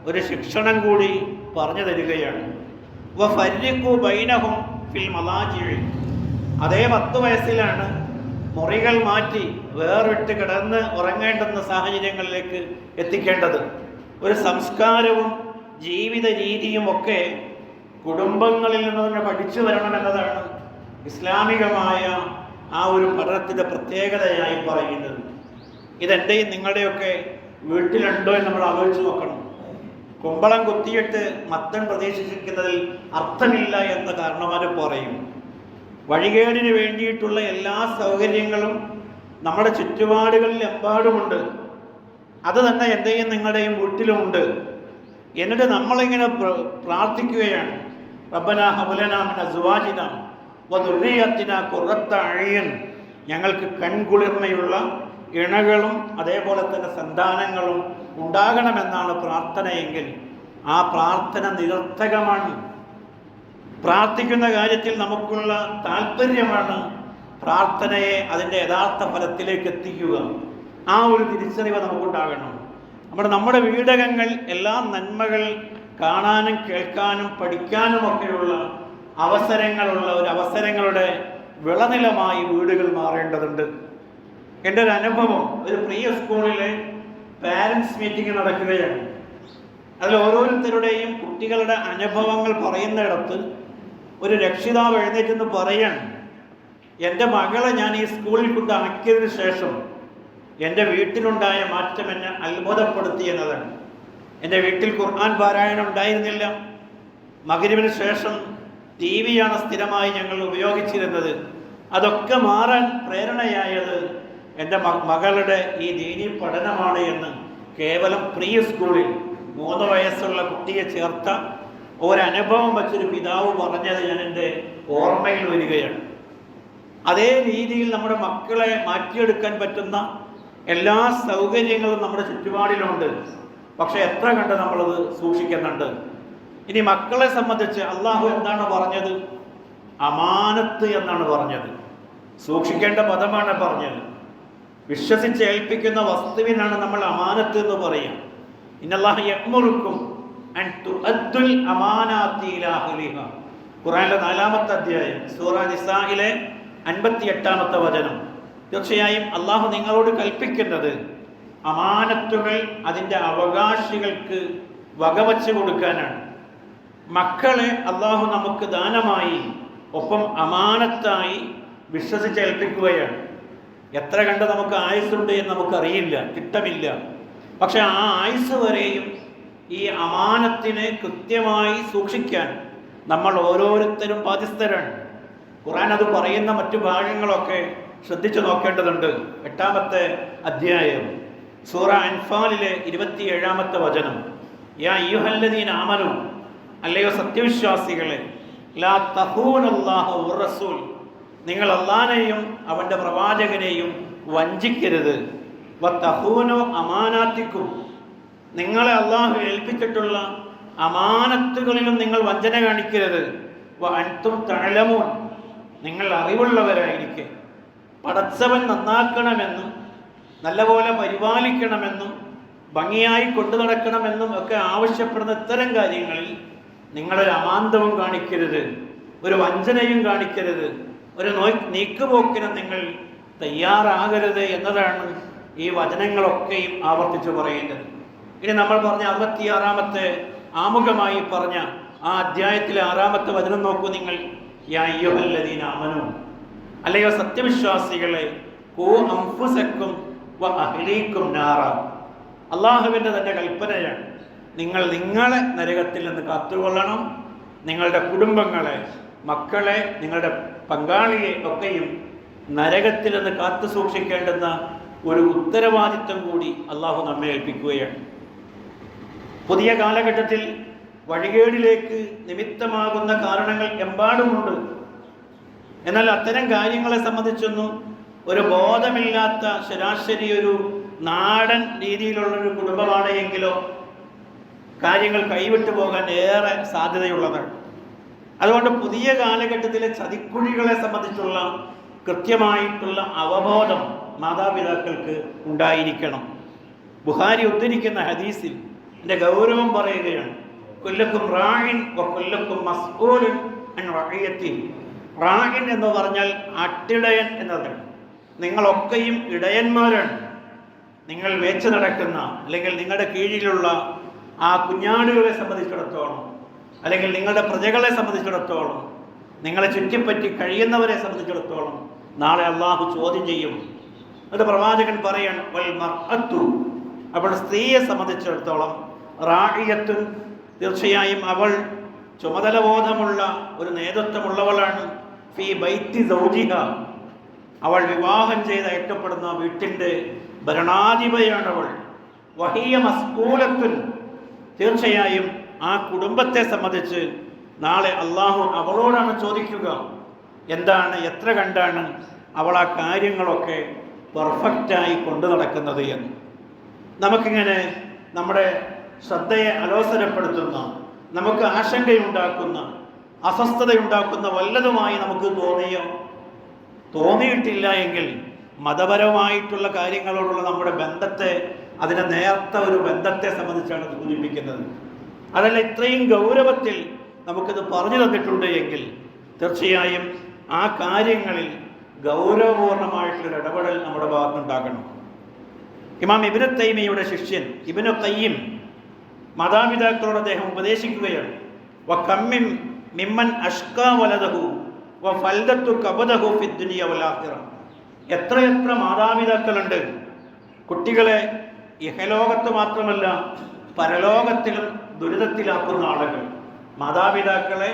ഒരു ശിക്ഷണം കൂടി പറഞ്ഞു തരികയാണ്. വഫർരിഖു ബൈനഹും ഫിൽ മളാജിഇ. അതേ 10 വയസ്സിലാണ് മുറികൾ മാറ്റി വേറിട്ട് കിടന്ന് ഉറങ്ങേണ്ടുന്ന സാഹചര്യങ്ങളിലേക്ക് എത്തിക്കേണ്ടത്. ഒരു സംസ്കാരവും ജീവിത രീതിയും ഒക്കെ കുടുംബങ്ങളിൽ നിന്ന് തന്നെ പഠിച്ചു വരണമെന്നതാണ് ഇസ്ലാമികമായ ആ ഒരു പഠനത്തിൻ്റെ പ്രത്യേകതയായി പറയുന്നത്. ഇതെൻ്റെയും നിങ്ങളുടെയൊക്കെ വീട്ടിലുണ്ടോ എന്ന് നമ്മൾ ആലോചിച്ച് നോക്കണം. കുമ്പളം കുത്തിയിട്ട് മത്തൻ പ്രതീക്ഷിച്ചിരിക്കുന്നതിൽ അർത്ഥമില്ല എന്ന് കാരണവർ പറയും. വഴികേടിന് വേണ്ടിയിട്ടുള്ള എല്ലാ സൗകര്യങ്ങളും നമ്മുടെ ചുറ്റുപാടുകളിൽ എമ്പാടുമുണ്ട്. അത് തന്നെ എൻ്റെയും നിങ്ങളുടെയും വീട്ടിലുമുണ്ട്. എന്നിട്ട് നമ്മളിങ്ങനെ പ്രാർത്ഥിക്കുകയാണ്, റബ്ബനാ ഹബ് ലനാ മിൻ അസ്വാജിനാ വദുർരിയ്യത്തിനാ ഖുർറത്ത അയ്യുൻ. ഞങ്ങൾക്ക് കൺകുളിർമയുള്ള ഇണകളും അതേപോലെ തന്നെ സന്താനങ്ങളും ഉണ്ടാകണമെന്നാണ് പ്രാർത്ഥനയെങ്കിൽ ആ പ്രാർത്ഥന നിരർത്ഥകമാണ്. പ്രാർത്ഥിക്കുന്ന കാര്യത്തിൽ നമുക്കുള്ള താല്പര്യമാണ് പ്രാർത്ഥനയെ അതിൻ്റെ യഥാർത്ഥ ഫലത്തിലേക്ക് എത്തിക്കുക. ആ ഒരു തിരിച്ചറിവ് നമുക്കുണ്ടാകണം. നമ്മുടെ വീടകങ്ങൾ എല്ലാ നന്മകൾ കാണാനും കേൾക്കാനും പഠിക്കാനും ഒക്കെയുള്ള അവസരങ്ങളുള്ള ഒരു അവസരങ്ങളുടെ വിളനിലമായി വീടുകൾ മാറേണ്ടതുണ്ട്. എൻ്റെ ഒരു അനുഭവം, ഒരു പ്രിയ സ്കൂളിലെ പാരൻസ് മീറ്റിംഗ് നടക്കുകയാണ്. അതിൽ ഓരോരുത്തരുടെയും കുട്ടികളുടെ അനുഭവങ്ങൾ പറയുന്നിടത്ത് ഒരു രക്ഷിതാവ് എഴുന്നേറ്റെന്ന് പറയാൻ, എൻ്റെ മകളെ ഞാൻ ഈ സ്കൂളിൽ കൊണ്ട് ആക്കിയതിനു ശേഷം എൻ്റെ വീട്ടിലുണ്ടായ മാറ്റം എന്നെ അത്ഭുതപ്പെടുത്തി എന്നതാണ്. എൻ്റെ വീട്ടിൽ ഖുർആൻ പാരായണം ഉണ്ടായിരുന്നില്ല. മഗ്‌രിബിന് ശേഷം TV-യാണ് സ്ഥിരമായി ഞങ്ങൾ ഉപയോഗിച്ചിരുന്നത്. അതൊക്കെ മാറാൻ പ്രേരണയായത് എൻ്റെ മകളുടെ ഈ ദീനി പഠനമാണ് എന്ന് കേവലം പ്രീ സ്കൂളിൽ 3 വയസ്സുള്ള കുട്ടിയെ ചേർത്ത ഒരനുഭവം വെച്ചൊരു പിതാവ് പറഞ്ഞത് ഞാൻ എൻ്റെ ഓർമ്മയിൽ വരികയാണ്. അതേ രീതിയിൽ നമ്മുടെ മക്കളെ മാറ്റിയെടുക്കാൻ പറ്റുന്ന എല്ലാ സൗകര്യങ്ങളും നമ്മുടെ ചുറ്റുപാടിലുണ്ട്. പക്ഷെ എത്ര കണ്ട് നമ്മളത് സൂക്ഷിക്കുന്നുണ്ട്? ഇനി മക്കളെ സംബന്ധിച്ച് അള്ളാഹു എന്താണ് പറഞ്ഞത്? അമാനത്ത് എന്നാണ് പറഞ്ഞത്. സൂക്ഷിക്കേണ്ട പദമാണ് പറഞ്ഞത്. വിശ്വസിച്ച് ഏൽപ്പിക്കുന്ന വസ്തുവിനാണ് നമ്മൾ അമാനത്ത് എന്ന് പറയാം. ഇന്നല്ലാഹു യഅ്മുറുക്കും അൻ തുഅദ്ദുൽ അമാനാത്തി ഇലാ അഹ്ലിഹാ. ഖുർആനിലെ 4-ാമത്തെ അധ്യായം സൂറ നിസായിലെ 58-ാമത്തെ വചനം. തീർച്ചയായും അള്ളാഹു നിങ്ങളോട് കൽപ്പിക്കുന്നത് അമാനത്തുകൾ അതിൻ്റെ അവകാശികൾക്ക് വകവച്ച് കൊടുക്കാനാണ്. മക്കളെ അള്ളാഹു നമുക്ക് ദാനമായി ഒപ്പം അമാനത്തായി വിശ്വസിച്ചേൽപ്പിക്കുകയാണ്. എത്ര കണ്ട് നമുക്ക് ആയുസ്സുണ്ട് എന്ന് നമുക്കറിയില്ല, തിട്ടമില്ല. പക്ഷെ ആ ആയുസ് വരെയും ഈ അമാനത്തിനെ കൃത്യമായി സൂക്ഷിക്കാൻ നമ്മൾ ഓരോരുത്തരും ബാധ്യസ്ഥരാണ്. ഖുർആൻ അത് പറയുന്ന മറ്റു ഭാഗങ്ങളൊക്കെ ശ്രദ്ധിച്ചു നോക്കേണ്ടതുണ്ട്. 8-ാമത്തെ അധ്യായം സൂറ അൻഫാലിലെ 27-ാമത്തെ വചനം. യാ അയ്യുഹല്ലദീന ആമനൂ, അല്ലയോ സത്യവിശ്വാസികളെ, ലാ തഖൂനുല്ലാഹ വറസൂൽ, നിങ്ങൾ അല്ലാഹനെയും അവൻ്റെ പ്രവാചകനെയും വഞ്ചിക്കരുത്. വതഖൂനു അമാനാത്തിക്കും, നിങ്ങളെ അള്ളാഹു ഏൽപ്പിച്ചിട്ടുള്ള അമാനത്തുകളിലും നിങ്ങൾ വഞ്ചന കാണിക്കരുത്. വഅൻതും തഅലമൂൻ, നിങ്ങൾ അറിവുള്ളവരായിരിക്കെ. പടച്ചവൻ നന്നാക്കണമെന്നും നല്ലപോലെ പരിപാലിക്കണമെന്നും ഭംഗിയായി കൊണ്ടു നടക്കണമെന്നും ഒക്കെ ആവശ്യപ്പെടുന്ന ഇത്തരം കാര്യങ്ങളിൽ നിങ്ങളൊരു അമാന്തവും കാണിക്കരുത്, ഒരു വഞ്ചനയും കാണിക്കരുത്, ഒരു നീക്കുപോക്കിനും നിങ്ങൾ തയ്യാറാകരുത് എന്നതാണ് ഈ വചനങ്ങളൊക്കെയും ആവർത്തിച്ച് പറയുന്നത്. ഇനി നമ്മൾ പറഞ്ഞ 66-ാമത്തെ ആമുഖമായി പറഞ്ഞ ആ അധ്യായത്തിലെ 6-ാമത്തെ വചനം നോക്കൂ നിങ്ങൾ. യാ അയ്യുഹല്ലദീന ആമനൂ, അല്ലയോ സത്യവിശ്വാസികളെ, ഖൂ അൻഫുസക്കും വ അഹ്ലീക്കും നാറ. അള്ളാഹുവിൻ്റെ തന്നെ കൽപ്പനയാണ്. നിങ്ങൾ നിങ്ങളെ നരകത്തിൽ നിന്ന് കാത്തുകൊള്ളണം, നിങ്ങളുടെ കുടുംബങ്ങളെ, മക്കളെ, നിങ്ങളുടെ പങ്കാളിയെ ഒക്കെയും നരകത്തിൽ നിന്ന് കാത്തു സൂക്ഷിക്കേണ്ടുന്ന ഒരു ഉത്തരവാദിത്വം കൂടി അള്ളാഹു നമ്മെ ഏൽപ്പിക്കുകയാണ്. പുതിയ കാലഘട്ടത്തിൽ വഴികേടിലേക്ക് നിമിത്തമാകുന്ന കാരണങ്ങൾ എമ്പാടുമുണ്ട്. എന്നാൽ അത്തരം കാര്യങ്ങളെ സംബന്ധിച്ചൊന്നും ഒരു ബോധമില്ലാത്ത ശരാശരി ഒരു നാടൻ രീതിയിലുള്ളൊരു കുടുംബമാണ് എങ്കിലോ കാര്യങ്ങൾ കൈവിട്ടു പോകാൻ ഏറെ സാധ്യതയുള്ളതാണ്. അതുകൊണ്ട് പുതിയ കാലഘട്ടത്തിലെ ചതിക്കുഴികളെ സംബന്ധിച്ചുള്ള കൃത്യമായിട്ടുള്ള അവബോധം മാതാപിതാക്കൾക്ക് ഉണ്ടായിരിക്കണം. ബുഖാരി ഉദ്ധരിക്കുന്ന ഹദീസിൽ എൻ്റെ ഗൗരവം പറയുകയാണ്. കുല്ലക്കും റാഇൻ വ കുല്ലക്കും മസ്ഊലുൻ അൻ റഅയത്തിഹി. റാഇൻ എന്ന് പറഞ്ഞാൽ അട്ടിടയൻ എന്നതാണ്. നിങ്ങളൊക്കെയും ഇടയന്മാരാണ്. നിങ്ങൾ വേച്ചു നടക്കുന്ന അല്ലെങ്കിൽ നിങ്ങളുടെ കീഴിലുള്ള ആ കുഞ്ഞാടുകളെ സംബന്ധിച്ചിടത്തോളം, അല്ലെങ്കിൽ നിങ്ങളുടെ പ്രജകളെ സംബന്ധിച്ചിടത്തോളം, നിങ്ങളെ ചുറ്റിപ്പറ്റി കഴിയുന്നവരെ സംബന്ധിച്ചിടത്തോളം നാളെ അള്ളാഹു ചോദ്യം ചെയ്യും. എന്നിട്ട് പ്രവാചകൻ പറയാൻ വൽ മർഅത്തു, അവൾ സ്ത്രീയെ സംബന്ധിച്ചിടത്തോളം റാഇയത്തുൻ, തീർച്ചയായും അവൾ ചുമതലബോധമുള്ള ഒരു നേതൃത്വമുള്ളവളാണ്. ഫീ ബൈത്തി സൗജിഹ, അവൾ വിവാഹം ചെയ്ത് അയക്കപ്പെടുന്ന വീട്ടിൻ്റെ ഭരണാധിപതിയാണവൾ. വഹിയ മസ്ഊലത്തുൻ, തീർച്ചയായും ആ കുടുംബത്തെ സംബന്ധിച്ച് നാളെ അള്ളാഹു അവളോടാണ് ചോദിക്കുക. എന്താണ്, എത്ര കണ്ടാണ് അവൾ ആ കാര്യങ്ങളൊക്കെ പെർഫെക്റ്റായി കൊണ്ടു നടക്കുന്നത് എന്ന്. നമുക്കിങ്ങനെ നമ്മുടെ ശ്രദ്ധയെ അലോസരപ്പെടുത്തുന്ന, നമുക്ക് ആശങ്കയുണ്ടാക്കുന്ന, അസ്വസ്ഥതയുണ്ടാക്കുന്ന വല്ലതുമായി നമുക്ക് തോന്നിയിട്ടില്ല എങ്കിൽ മതപരമായിട്ടുള്ള കാര്യങ്ങളോടുള്ള നമ്മുടെ ബന്ധത്തെ, അതിനെ നേർത്ത ഒരു ബന്ധത്തെ സംബന്ധിച്ചാണ് സൂചിപ്പിക്കുന്നത്. അതല്ല, ഇത്രയും ഗൗരവത്തിൽ നമുക്കിത് പറഞ്ഞു തന്നിട്ടുണ്ട് എങ്കിൽ തീർച്ചയായും ആ കാര്യങ്ങളിൽ ഗൗരവപൂർണമായിട്ടുള്ളൊരു ഇടപെടൽ നമ്മുടെ ഭാഗത്തുനിന്നുണ്ടാകണം. ഇമാം ഇബ്നു തൈമിയ്യയുടെ ശിഷ്യൻ ഇബ്നു ഖയ്യിം മാതാപിതാക്കളോട് അദ്ദേഹം ഉപദേശിക്കുകയാണ്. വകമ്മിൻ മിമ്മൻ അഷ്കാ വലദഹു വഫൽദത്തു കബദഹു ഫിദ്ദുനിയ വൽആഖിറ. എത്രയെത്ര മാതാപിതാക്കളുണ്ട് കുട്ടികളെ ഇഹലോകത്ത് മാത്രമല്ല പരലോകത്തിലും ദുരിതത്തിലാക്കുന്ന ആളുകൾ. മാതാപിതാക്കളെ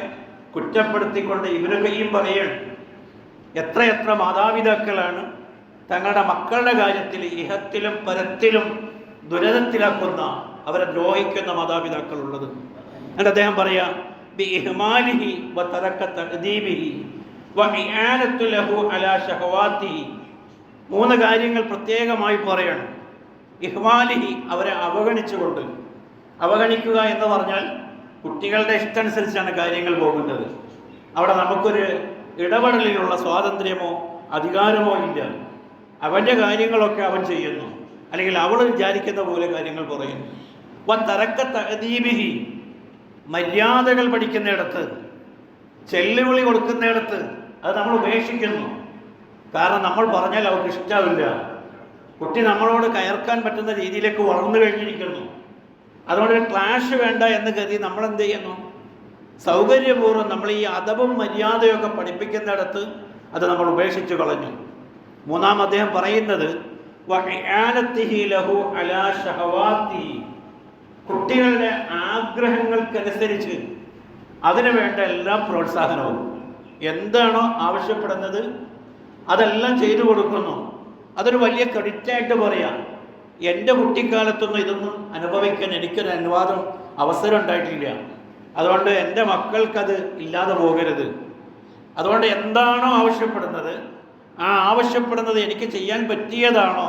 കുറ്റപ്പെടുത്തിക്കൊണ്ട് ഇബ്നു ഖയ്യിം പറയുകയാണ്, എത്രയെത്ര മാതാപിതാക്കളാണ് തങ്ങളുടെ മക്കളുടെ കാര്യത്തിൽ ഇഹത്തിലും പരത്തിലും ദുരിതത്തിലാക്കുന്ന, അവരെ ദ്രോഹിക്കുന്ന മാതാപിതാക്കളുള്ളത്. എന്നിട്ട് അദ്ദേഹം പറയാം, ബിഇഹ്മാലിഹി വതറക തഅദീബിഹി വഇആനത്തു ലഹു അലാ ശഹവാതിഹി. 3 കാര്യങ്ങൾ പ്രത്യേകമായി പറയണം. ഇഹ്മാലിഹി, അവരെ അവഗണിച്ചുകൊണ്ട്. അവഗണിക്കുക എന്ന് പറഞ്ഞാൽ കുട്ടികളുടെ ഇഷ്ടമനുസരിച്ചാണ് കാര്യങ്ങൾ പോകുന്നത്. അവിടെ നമുക്കൊരു ഇടപെടലിനുള്ള സ്വാതന്ത്ര്യമോ അധികാരമോ ഇല്ല. അവൻ്റെ കാര്യങ്ങളൊക്കെ അവൻ ചെയ്യുന്നു, അല്ലെങ്കിൽ അവൾ വിചാരിക്കുന്ന പോലെ കാര്യങ്ങൾ പറയുന്നു. വതറക തഅദീബിഹി, മര്യാദകൾ പഠിക്കുന്നിടത്ത്, ചെല്ലുവിളി കൊടുക്കുന്നിടത്ത് അത് നമ്മൾ ഉപേക്ഷിക്കുന്നു. കാരണം നമ്മൾ പറഞ്ഞാൽ അവർക്ക് ഇഷ്ടാവില്ല. കുട്ടി നമ്മളോട് കയർക്കാൻ പറ്റുന്ന രീതിയിലേക്ക് വളർന്നു കഴിഞ്ഞിരിക്കുന്നു. അതുകൊണ്ട് ഒരു ക്ലാഷ് വേണ്ട എന്ന് കരുതി നമ്മൾ എന്ത് ചെയ്യുന്നു? സൗകര്യപൂർവ്വം നമ്മൾ ഈ അദബും മര്യാദയൊക്കെ പഠിപ്പിക്കുന്നിടത്ത് അത് നമ്മൾ ഉപേക്ഷിച്ചു കളഞ്ഞു. 3 അദ്ദേഹം പറയുന്നത് വഇആനത്തിഹി ലഹു അലാ ശഹവാതിഹി, കുട്ടികളുടെ ആഗ്രഹങ്ങൾക്കനുസരിച്ച് അതിനു വേണ്ട എല്ലാ പ്രോത്സാഹനവും, എന്താണോ ആവശ്യപ്പെടുന്നത് അതെല്ലാം ചെയ്തു കൊടുക്കുന്നു. അതൊരു വലിയ ക്രെഡിറ്റായിട്ട് പറയാം. എൻ്റെ കുട്ടിക്കാലത്തൊന്നും ഇതൊന്നും അനുഭവിക്കാൻ എനിക്കൊരു അവസരം ഉണ്ടായിട്ടില്ല. അതുകൊണ്ട് എൻ്റെ മക്കൾക്കത് ഇല്ലാതെ പോകരുത്. അതുകൊണ്ട് എന്താണോ ആവശ്യപ്പെടുന്നത്, ആ ആവശ്യപ്പെടുന്നത് എനിക്ക് ചെയ്യാൻ പറ്റിയതാണോ,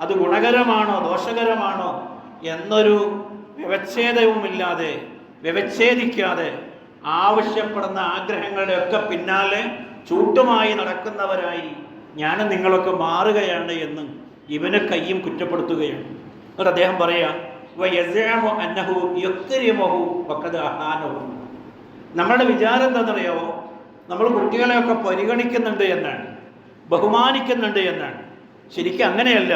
അത് ഗുണകരമാണോ ദോഷകരമാണോ എന്നൊരു വ്യവച്ഛേദവുമില്ലാതെ, വ്യവച്ഛേദിക്കാതെ ആവശ്യപ്പെടുന്ന ആഗ്രഹങ്ങളുടെയൊക്കെ പിന്നാലെ ചൂട്ടുമായി നടക്കുന്നവരായി ഞാനും നിങ്ങളൊക്കെ മാറുകയാണ് എന്ന് ഇവന് കയ്യും കുറ്റപ്പെടുത്തുകയാണ്. എന്നിട്ട് അദ്ദേഹം പറയാം നമ്മുടെ വിചാരം എന്താണെന്നറിയാമോ? നമ്മൾ കുട്ടികളെയൊക്കെ പരിഗണിക്കുന്നുണ്ട് എന്നാണ്, ബഹുമാനിക്കുന്നുണ്ട് എന്നാണ്. ശരിക്കും അങ്ങനെയല്ല,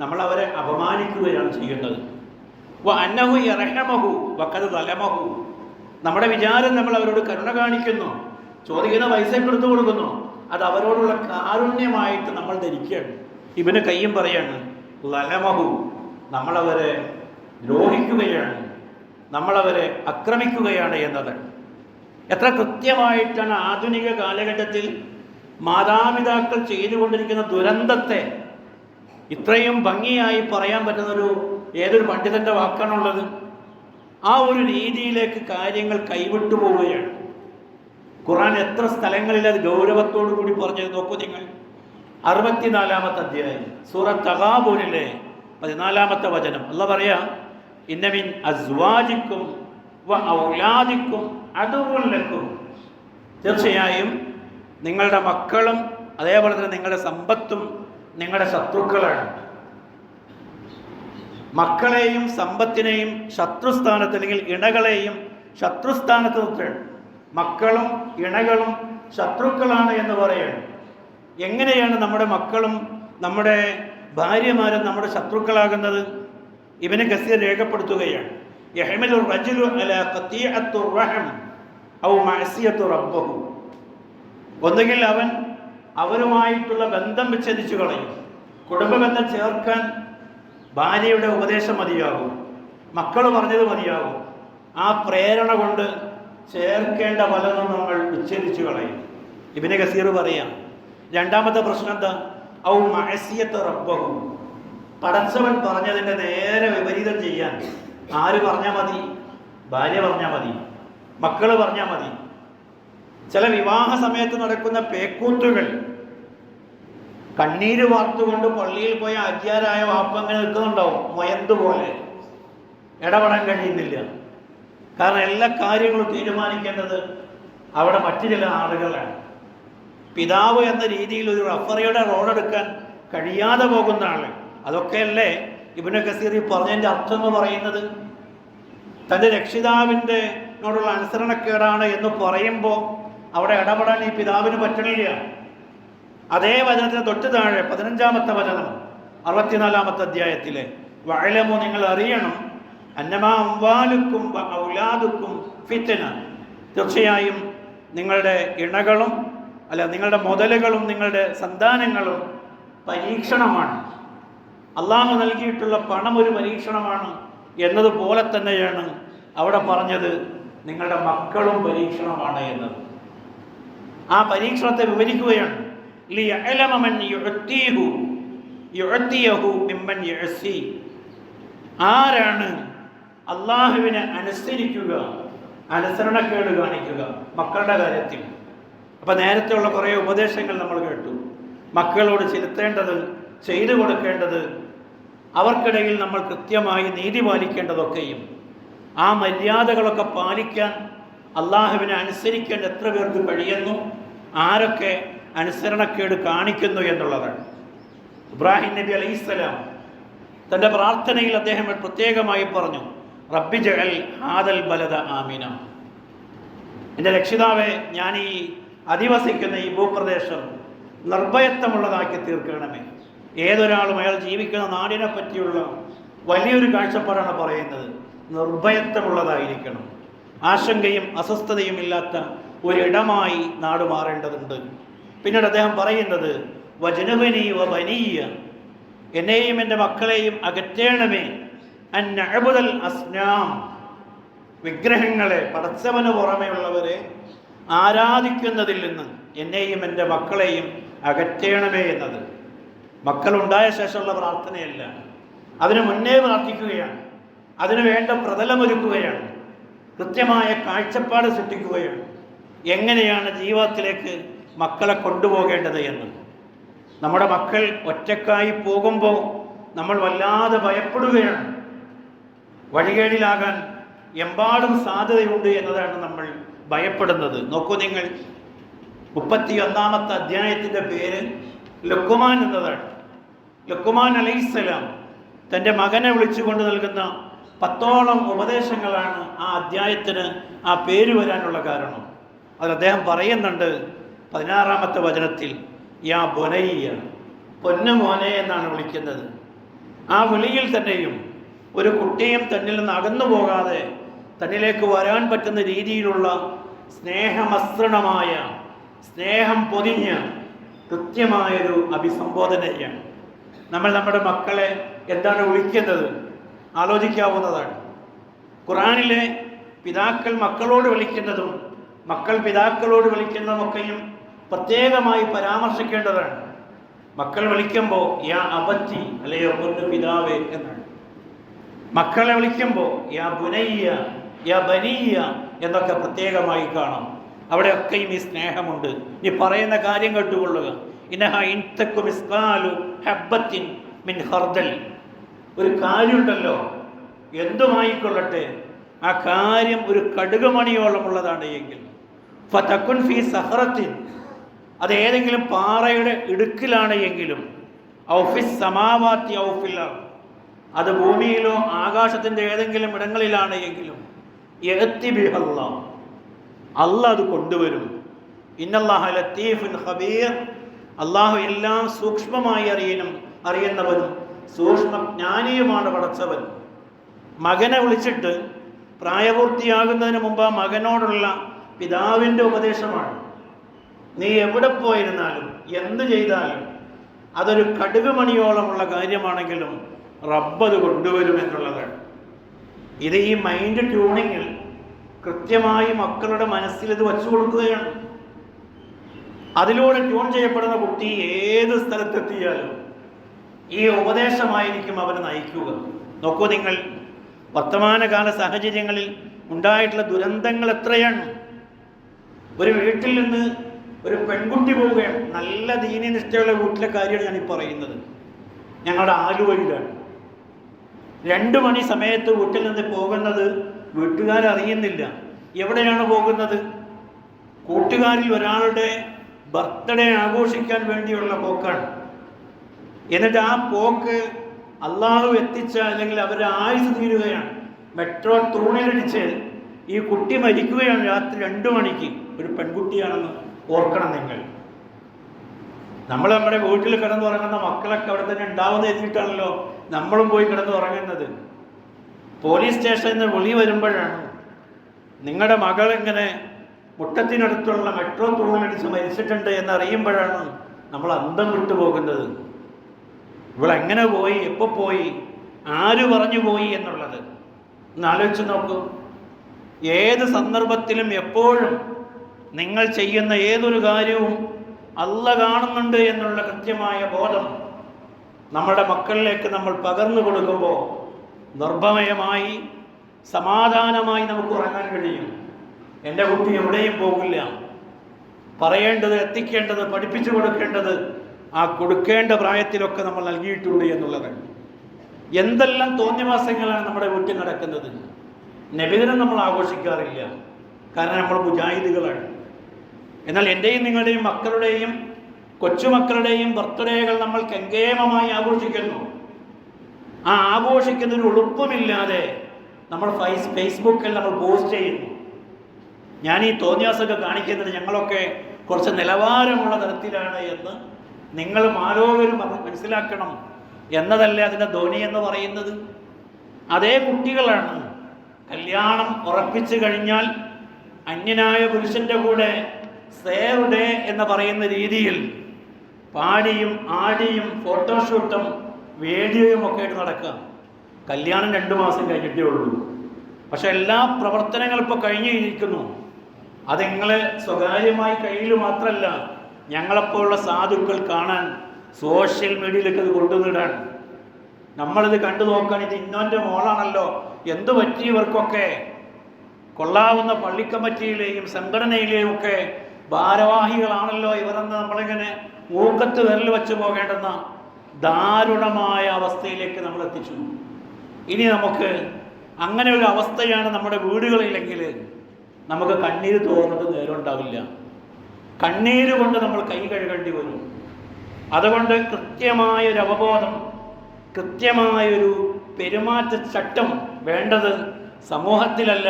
നമ്മൾ അവരെ അപമാനിക്കുകയാണ് ചെയ്യുന്നത്. അന്നഹു യർഹമഹു വഖദ് ദലമഹു, നമ്മുടെ വിചാരം നമ്മൾ അവരോട് കരുണ കാണിക്കുന്നു, ചോദിക്കുന്ന പൈസ എടുത്തു കൊടുക്കുന്നു, അത് അവരോടുള്ള കാരുണ്യമായിട്ട് നമ്മൾ ധരിക്കുകയാണ്. ഇവന് കയ്യും പറയാണ് ലലമഹു, നമ്മളവരെ ദ്രോഹിക്കുകയാണ്, നമ്മളവരെ ആക്രമിക്കുകയാണ് എന്നത്. എത്ര കൃത്യമായിട്ടാണ് ആധുനിക കാലഘട്ടത്തിൽ മാതാപിതാക്കൾ ചെയ്തുകൊണ്ടിരിക്കുന്ന ദുരന്തത്തെ ഇത്രയും ഭംഗിയായി പറയാൻ പറ്റുന്നൊരു ഏതൊരു പണ്ഡിതൻ്റെ വാക്കാണുള്ളത്? ആ ഒരു രീതിയിലേക്ക് കാര്യങ്ങൾ കൈവിട്ടു പോവുകയാണ്. ഖുർആൻ എത്ര സ്ഥലങ്ങളിൽ അത് ഗൗരവത്തോടു കൂടി പറഞ്ഞത് നോക്കൂ നിങ്ങൾ. 64-ാമത്തെ അധ്യായം സൂറത്ത് തഗാബൂനിലെ 14-ാമത്തെ വചനം അല്ലാഹ് പറയാ, ഇന്ന മിൻ അസ്വാജിക്കും വ ഔലാദിക്കും അദുവ്വുൻ ലക്കും, തീർച്ചയായും നിങ്ങളുടെ മക്കളും അതേപോലെ തന്നെ നിങ്ങളുടെ സമ്പത്തും നിങ്ങളുടെ ശത്രുക്കളാണ്. മക്കളെയും സമ്പത്തിനെയും ശത്രുസ്ഥാനത്ത്, അല്ലെങ്കിൽ ഇണകളെയും ശത്രുസ്ഥാനത്ത് നിർത്തുകയാണ്. മക്കളും ഇണകളും ശത്രുക്കളാണ് എന്ന് പറയുകയാണ്. എങ്ങനെയാണ് നമ്മുടെ മക്കളും നമ്മുടെ ഭാര്യമാരും നമ്മുടെ ശത്രുക്കളാകുന്നത്? ഇബ്നു കസീർ രേഖപ്പെടുത്തുകയാണ്, യഹ്മദു റജുലു അലാ ഖതീഅത്തു റഹം ഔ മഅസിയത്തു റബ്ബഹു, ഒന്നുകിൽ അവൻ അവരുമായിട്ടുള്ള ബന്ധം വിച്ഛേദിച്ചു കളയും. കുടുംബബന്ധം ചേർക്കാൻ ഭാര്യയുടെ ഉപദേശം മതിയാകും, മക്കൾ പറഞ്ഞത് മതിയാകും. ആ പ്രേരണ കൊണ്ട് ചേർക്കേണ്ട പലതും നമ്മൾ വിച്ഛേദിച്ചു കളയും. ഇബ്നു കസീർ പറയാം, 2ാമത്തെ പ്രശ്നം എന്താ? ഔ മഅസിയത്തു റബ്ബഹു, പടച്ചവൻ പറഞ്ഞതിൻ്റെ നേരെ വിപരീതം ചെയ്യാൻ ആര് പറഞ്ഞാൽ മതി? ഭാര്യ പറഞ്ഞാൽ മതി, മക്കൾ പറഞ്ഞാൽ മതി. ചില വിവാഹ സമയത്ത് നടക്കുന്ന പേക്കൂത്തുകൾ, കണ്ണീര് വാർത്തുകൊണ്ട് പള്ളിയിൽ പോയ അജ്ഞാരായ വാപ്പ അങ്ങനെ നിൽക്കുന്നുണ്ടാവും, മൊയന്തുപോലെ. ഇടപെടാൻ കഴിയുന്നില്ല. കാരണം എല്ലാ കാര്യങ്ങളും തീരുമാനിക്കേണ്ടത് അവിടെ മറ്റു ചില ആളുകളാണ്. പിതാവ് എന്ന രീതിയിൽ ഒരു റഫറിയുടെ റോളെടുക്കാൻ കഴിയാതെ പോകുന്ന ആള്. അതൊക്കെയല്ലേ ഇബ്നു കസീർ പറഞ്ഞതിൻ്റെ അർത്ഥം എന്ന് പറയുന്നത്. തൻ്റെ രക്ഷിതാവിൻ്റെ നോടുള്ള അനുസരണക്കേടാണ് എന്ന് പറയുമ്പോൾ അവിടെ ഇടപെടാൻ ഈ പിതാവിന് പറ്റണില്ല. അതേ വചനത്തിന് തൊട്ട് താഴെ 15-ാമത്തെ വചനം 64-ാമത്തെ അധ്യായത്തിലെ വഅലമു, നിങ്ങൾ അറിയണം, അന്നമാ അംവാലുക്കും ഔലാദുക്കും ഫിത്ന, തീർച്ചയായും നിങ്ങളുടെ ഇണകളും നിങ്ങളുടെ മുതലുകളും നിങ്ങളുടെ സന്താനങ്ങളും പരീക്ഷണമാണ്. അള്ളാഹു നൽകിയിട്ടുള്ള പണം ഒരു പരീക്ഷണമാണ് എന്നതുപോലെ തന്നെയാണ് അവിടെ പറഞ്ഞത് നിങ്ങളുടെ മക്കളും പരീക്ഷണമാണ് എന്നത്. ആ പരീക്ഷണത്തെ വിവരിക്കുകയാണ്. ലിയഅലമ മൻ യുഅ്തിയഹു മിമ്മൻ യഅസി, ആരാണ് അള്ളാഹുവിനെ അനുസരിക്കുക, അനുസരണക്കേട് കാണിക്കുക മക്കളുടെ കാര്യത്തിൽ. അപ്പം നേരത്തെയുള്ള കുറേ ഉപദേശങ്ങൾ നമ്മൾ കേട്ടു. മക്കളോട് ചെലുത്തേണ്ടത്, ചെയ്തു കൊടുക്കേണ്ടത്, അവർക്കിടയിൽ നമ്മൾ കൃത്യമായി നീതി പാലിക്കേണ്ടതൊക്കെയും ആ മര്യാദകളൊക്കെ പാലിക്കാൻ അള്ളാഹുവിനെ അനുസരിക്കാൻ എത്ര പേർക്ക് കഴിയുന്നു, ആരൊക്കെ അനുസരണക്കേട് കാണിക്കുന്നു എന്നുള്ളതാണ്. ഇബ്രാഹിം നബി അലൈഹിസ്സലാം തൻ്റെ പ്രാർത്ഥനയിൽ അദ്ദേഹം പ്രത്യേകമായി പറഞ്ഞു, റബ്ബി ജഅൽ ഹാദൽ ബലദ ആമിന. എൻ്റെ രക്ഷിതാവെ, ഞാൻ ഈ അധിവസിക്കുന്ന ഈ ഭൂപ്രദേശം നിർഭയത്വമുള്ളതാക്കി തീർക്കണമേ. ഏതൊരാളും അയാൾ ജീവിക്കുന്ന നാടിനെ പറ്റിയുള്ള വലിയൊരു കാഴ്ചപ്പാടാണ് പറയുന്നത്. നിർഭയത്വമുള്ളതായിരിക്കണം, ആശങ്കയും അസ്വസ്ഥതയും ഇല്ലാത്ത ഒരിടമായി നാട് മാറേണ്ടതുണ്ട്. പിന്നീട് അദ്ദേഹം പറയുന്നത് വജനബനി വബനിയ, എന്നെയും എൻ്റെ മക്കളെയും അകറ്റേണമേ, അൻ നഅ്ബുദൽ അസ്നാം, വിഗ്രഹങ്ങളെ, പടച്ചവന് പുറമെയുള്ളവരെ ആരാധിക്കുന്നതിൽ നിന്ന് എന്നെയും എൻ്റെ മക്കളെയും അകറ്റേണമേ എന്നത് മക്കളുണ്ടായ ശേഷമുള്ള പ്രാർത്ഥനയല്ല, അതിനു മുന്നേ പ്രാർത്ഥിക്കുകയാണ്. അതിനു വേണ്ട പ്രതലമൊരുക്കുകയാണ്, കൃത്യമായ കാഴ്ചപ്പാട് സൃഷ്ടിക്കുകയാണ്. എങ്ങനെയാണ് ജീവിതത്തിലേക്ക് മക്കളെ കൊണ്ടുപോകേണ്ടത് എന്ന്. നമ്മുടെ മക്കൾ ഒറ്റക്കായി പോകുമ്പോൾ നമ്മൾ വല്ലാതെ ഭയപ്പെടുകയാണ്. വഴികേടിലാകാൻ എമ്പാടും സാധ്യതയുണ്ട് എന്നതാണ് നമ്മൾ ഭയപ്പെടുന്നത്. നോക്കൂ നിങ്ങൾ, 31-ാമത്തെ അധ്യായത്തിൻ്റെ പേര് ലുക്മാൻ എന്നതാണ്. ലുക്മാൻ അലൈഹിസ്സലാം തൻ്റെ മകനെ വിളിച്ചുകൊണ്ട് നൽകുന്ന 10ഓളം ഉപദേശങ്ങളാണ് ആ അധ്യായത്തിന് ആ പേര് വരാനുള്ള കാരണം. അതിൽ അദ്ദേഹം പറയുന്നുണ്ട് 16-ാമത്തെ വചനത്തിൽ, യാ ബുനയ്യ, പൊന്നു മോനെ എന്നാണ് വിളിക്കുന്നത്. ആ വിളിയിൽ തന്നെയും ഒരു കുട്ടിയും തന്നിൽ നിന്ന് അകന്നു പോകാതെ തന്നിലേക്ക് വരാൻ പറ്റുന്ന രീതിയിലുള്ള സ്നേഹമസൃണമായ, സ്നേഹം പൊതിഞ്ഞ കൃത്യമായൊരു അഭിസംബോധനയാണ്. നമ്മൾ നമ്മുടെ മക്കളെ എന്താണ് വിളിക്കുന്നത് ആലോചിക്കാവുന്നതാണ്. ഖുർആനിലെ പിതാക്കൾ മക്കളോട് വിളിക്കുന്നതും മക്കൾ പിതാക്കളോട് വിളിക്കുന്നതുമൊക്കെയും പ്രത്യേകമായി പരാമർശിക്കേണ്ടതാണ്. മക്കൾ വിളിക്കുമ്പോൾ യാ അബത്തി, അല്ലയോ പൊന്നു പിതാവേ എന്നാണ്. മക്കളെ വിളിക്കുമ്പോൾ യാ ബുനയ്യ, യാ ബനിയ്യ എന്നൊക്കെ പ്രത്യേകമായി കാണാം. അവിടെയൊക്കെയും ഈ സ്നേഹമുണ്ട്. ഈ പറയുന്ന കാര്യം കേട്ടുകൊള്ളുക. ഇന്നഹ ഇൻതകു മിസ്കാലു ഹബ്ബത്തിൻ മിൻ ഖർദൽ, ഒരു കാര്യമുണ്ടല്ലോ, എന്തുമായിക്കൊള്ളട്ടെ, ആ കാര്യം ഒരു കടുകുമണിയോളമുള്ളതാണ് എങ്കിൽ ഫതകുൻ ഫീ സഹറത്തിൻ, അത് ഏതെങ്കിലും പാറയുടെ ഇടുക്കിലാണ് എങ്കിലും ഔ ഫിസ് സമാവാത്തി ഔ ഫിൽ അർദ്, അത് ഭൂമിയിലോ ആകാശത്തിൻ്റെ ഏതെങ്കിലും ഇടങ്ങളിലാണ് എങ്കിലും യഅതി ബിഹല്ലാഹ്, അല്ലാഹ് അത് കൊണ്ടുവരും. ഇന്നല്ലാഹ ലത്തീഫുൻ ഖബീർ, അള്ളാഹു എല്ലാം സൂക്ഷ്മമായി അറിയുന്നവനും സൂക്ഷ്മജ്ഞാനിയുമാണ് പടച്ചവൻ. മകനെ വിളിച്ചിട്ട് പ്രായപൂർത്തിയാകുന്നതിന് മുമ്പ് ആ മകനോടുള്ള പിതാവിൻ്റെ ഉപദേശമാണ്, നീ എവിടെ പോയിരുന്നാലും എന്ത് ചെയ്താലും അതൊരു കടുകുമണിയോളമുള്ള കാര്യമാണെങ്കിലും റബ്ബത് കൊണ്ടുവരും എന്നുള്ളതാണ്. ഇത് ഈ മൈൻഡ് ട്യൂണിങ്ങിൽ കൃത്യമായി മക്കളുടെ മനസ്സിൽ ഇത് വച്ചു കൊടുക്കുകയാണ്. അതിലൂടെ ട്യൂൺ ചെയ്യപ്പെടുന്ന കുട്ടി ഏത് സ്ഥലത്തെത്തിയാലും ഈ ഉപദേശമായിരിക്കും അവനെ നയിക്കുക. നോക്കൂ നിങ്ങൾ, വർത്തമാനകാല സാഹചര്യങ്ങളിൽ ഉണ്ടായിട്ടുള്ള ദുരന്തങ്ങൾ എത്രയാണ്. ഒരു വീട്ടിൽ നിന്ന് ഒരു പെൺകുട്ടി പോവുകയാണ്. നല്ല ദീനി നിഷ്ഠയുള്ള വീട്ടിലെ കാര്യമാണ് ഞാനീ പറയുന്നത്. ഞങ്ങളുടെ ആലുവയിലാണ്. 2 മണി സമയത്ത് വീട്ടിൽ നിന്ന് പോകുന്നത് വീട്ടുകാരറിയുന്നില്ല. എവിടെയാണ് പോകുന്നത്? കൂട്ടുകാരിൽ ഒരാളുടെ ബർത്ത്ഡേ ആഘോഷിക്കാൻ വേണ്ടിയുള്ള പോക്കാണ്. എന്നിട്ട് ആ പോക്ക് അള്ളാഹു എത്തിച്ച, അല്ലെങ്കിൽ അവരുടെ ആയുസ് തീരുകയാണ്. മെട്രോ തൂണിലിടിച്ച് ഈ കുട്ടി മരിക്കുകയാണ് രാത്രി 2 മണിക്ക്. ഒരു പെൺകുട്ടിയാണെന്ന് ഓർക്കണം നിങ്ങൾ. നമ്മൾ നമ്മുടെ വീട്ടിൽ കിടന്നുറങ്ങുന്ന മക്കളൊക്കെ അവിടെ തന്നെ ഉണ്ടാവുന്ന എഴുതിയിട്ടാണല്ലോ നമ്മളും പോയി കിടന്നുറങ്ങുന്നത്. പോലീസ് സ്റ്റേഷനിൽ നിന്ന് വിളി വരുമ്പോഴാണ് നിങ്ങളുടെ മകൾ ഇങ്ങനെ മുട്ടത്തിനടുത്തുള്ള മെട്രോ തൂണിലടിച്ച് മരിച്ചിട്ടുണ്ട് എന്നറിയുമ്പോഴാണ് നമ്മൾ അന്തം വിട്ടു പോകുന്നത്. ഇവളെങ്ങനെ പോയി, എപ്പോൾ പോയി, ആര് പറഞ്ഞു പോയി എന്നുള്ളത് ഒന്ന് ആലോചിച്ച് നോക്കൂ. ഏത് സന്ദർഭത്തിലും എപ്പോഴും നിങ്ങൾ ചെയ്യുന്ന ഏതൊരു കാര്യവും അല്ലാഹ് കാണുന്നുണ്ട് എന്നുള്ള കൃത്യമായ ബോധം നമ്മുടെ മക്കളിലേക്ക് നമ്മൾ പകർന്നു കൊടുക്കുമ്പോൾ നിർഭയമായി സമാധാനമായി നമുക്ക് ഉറങ്ങാൻ കഴിയും. എൻ്റെ കുട്ടി എവിടെയും പോകില്ല. പറയേണ്ടത്, എത്തിക്കേണ്ടത്, പഠിപ്പിച്ചു കൊടുക്കേണ്ടത് ആ കൊടുക്കേണ്ട പ്രായത്തിലൊക്കെ നമ്മൾ നൽകിയിട്ടുണ്ട് എന്നുള്ളതാണ്. എന്തെല്ലാം തോന്നിവാസങ്ങളാണ് നമ്മുടെ വീട്ടിൽ നടക്കുന്നത്. നബിദിനം നമ്മൾ ആഘോഷിക്കാറില്ല, കാരണം നമ്മൾ മുജാഹിദുകളാണ്. എന്നാൽ എൻ്റെയും നിങ്ങളുടെയും മക്കളുടെയും കൊച്ചുമക്കളുടെയും ബർത്ത്ഡേകൾ നമ്മൾ കെങ്കേമമായി ആഘോഷിക്കുന്നു. ആ ആഘോഷിക്കുന്നതിന് എളുപ്പമില്ലാതെ നമ്മൾ ഫേസ്ബുക്കിൽ നമ്മൾ പോസ്റ്റ് ചെയ്യുന്നു. ഞാൻ ഈ തോന്നിയാസമൊക്കെ കാണിക്കുന്നത് ഞങ്ങളൊക്കെ കുറച്ച് നിലവാരമുള്ള തരത്തിലാണ് എന്ന് നിങ്ങളും ആരോഗ്യം മനസ്സിലാക്കണം എന്നതല്ലേ അതിൻ്റെ ധ്വനി എന്ന് പറയുന്നത്. അതേ കുട്ടികളാണ് കല്യാണം ഉറപ്പിച്ചു കഴിഞ്ഞാൽ അന്യനായ പുരുഷൻ്റെ കൂടെ സേവ് ഡേ എന്ന് പറയുന്ന രീതിയിൽ പാടിയും ആടിയും ഫോട്ടോഷൂട്ടും വീഡിയോയും ഒക്കെ ആയിട്ട് നടക്കാം. കല്യാണം 2 മാസം കഴിഞ്ഞിട്ടേ ഉള്ളൂ. പക്ഷെ എല്ലാ പ്രവർത്തനങ്ങളും ഇപ്പോൾ കഴിഞ്ഞിരിക്കുന്നു. അത് നിങ്ങളെ സ്വകാര്യമായി കയ്യിൽ മാത്രമല്ല, ഞങ്ങളെപ്പോലുള്ള സാധുക്കൾ കാണാൻ സോഷ്യൽ മീഡിയയിലേക്ക് അത് കൊണ്ടുവന്നിടാൻ. നമ്മളിത് കണ്ടു നോക്കാൻ, ഇത് ഇന്നോൻ്റെ മോളാണല്ലോ, എന്തു പറ്റി ഇവർക്കൊക്കെ? കൊള്ളാവുന്ന പള്ളിക്കമ്മിറ്റിയിലെയും സംഘടനയിലെയും ഒക്കെ ഭാരവാഹികളാണല്ലോ ഇവരെന്ന് നമ്മളിങ്ങനെ മൂക്കത്ത് വിരൽ വെച്ച് പോകേണ്ടെന്ന ദാരുണമായ അവസ്ഥയിലേക്ക് നമ്മൾ എത്തിച്ചു. ഇനി നമുക്ക് അങ്ങനെ ഒരു അവസ്ഥയാണ് നമ്മുടെ വീടുകളിലെങ്കിൽ നമുക്ക് കണ്ണീര് തോന്നുന്നത് നേരം ഉണ്ടാവില്ല. കണ്ണീര് കൊണ്ട് നമ്മൾ കൈ കഴുകേണ്ടി വരും. അതുകൊണ്ട് കൃത്യമായൊരു അവബോധം, കൃത്യമായൊരു പെരുമാറ്റച്ചട്ടം വേണ്ടത് സമൂഹത്തിലല്ല,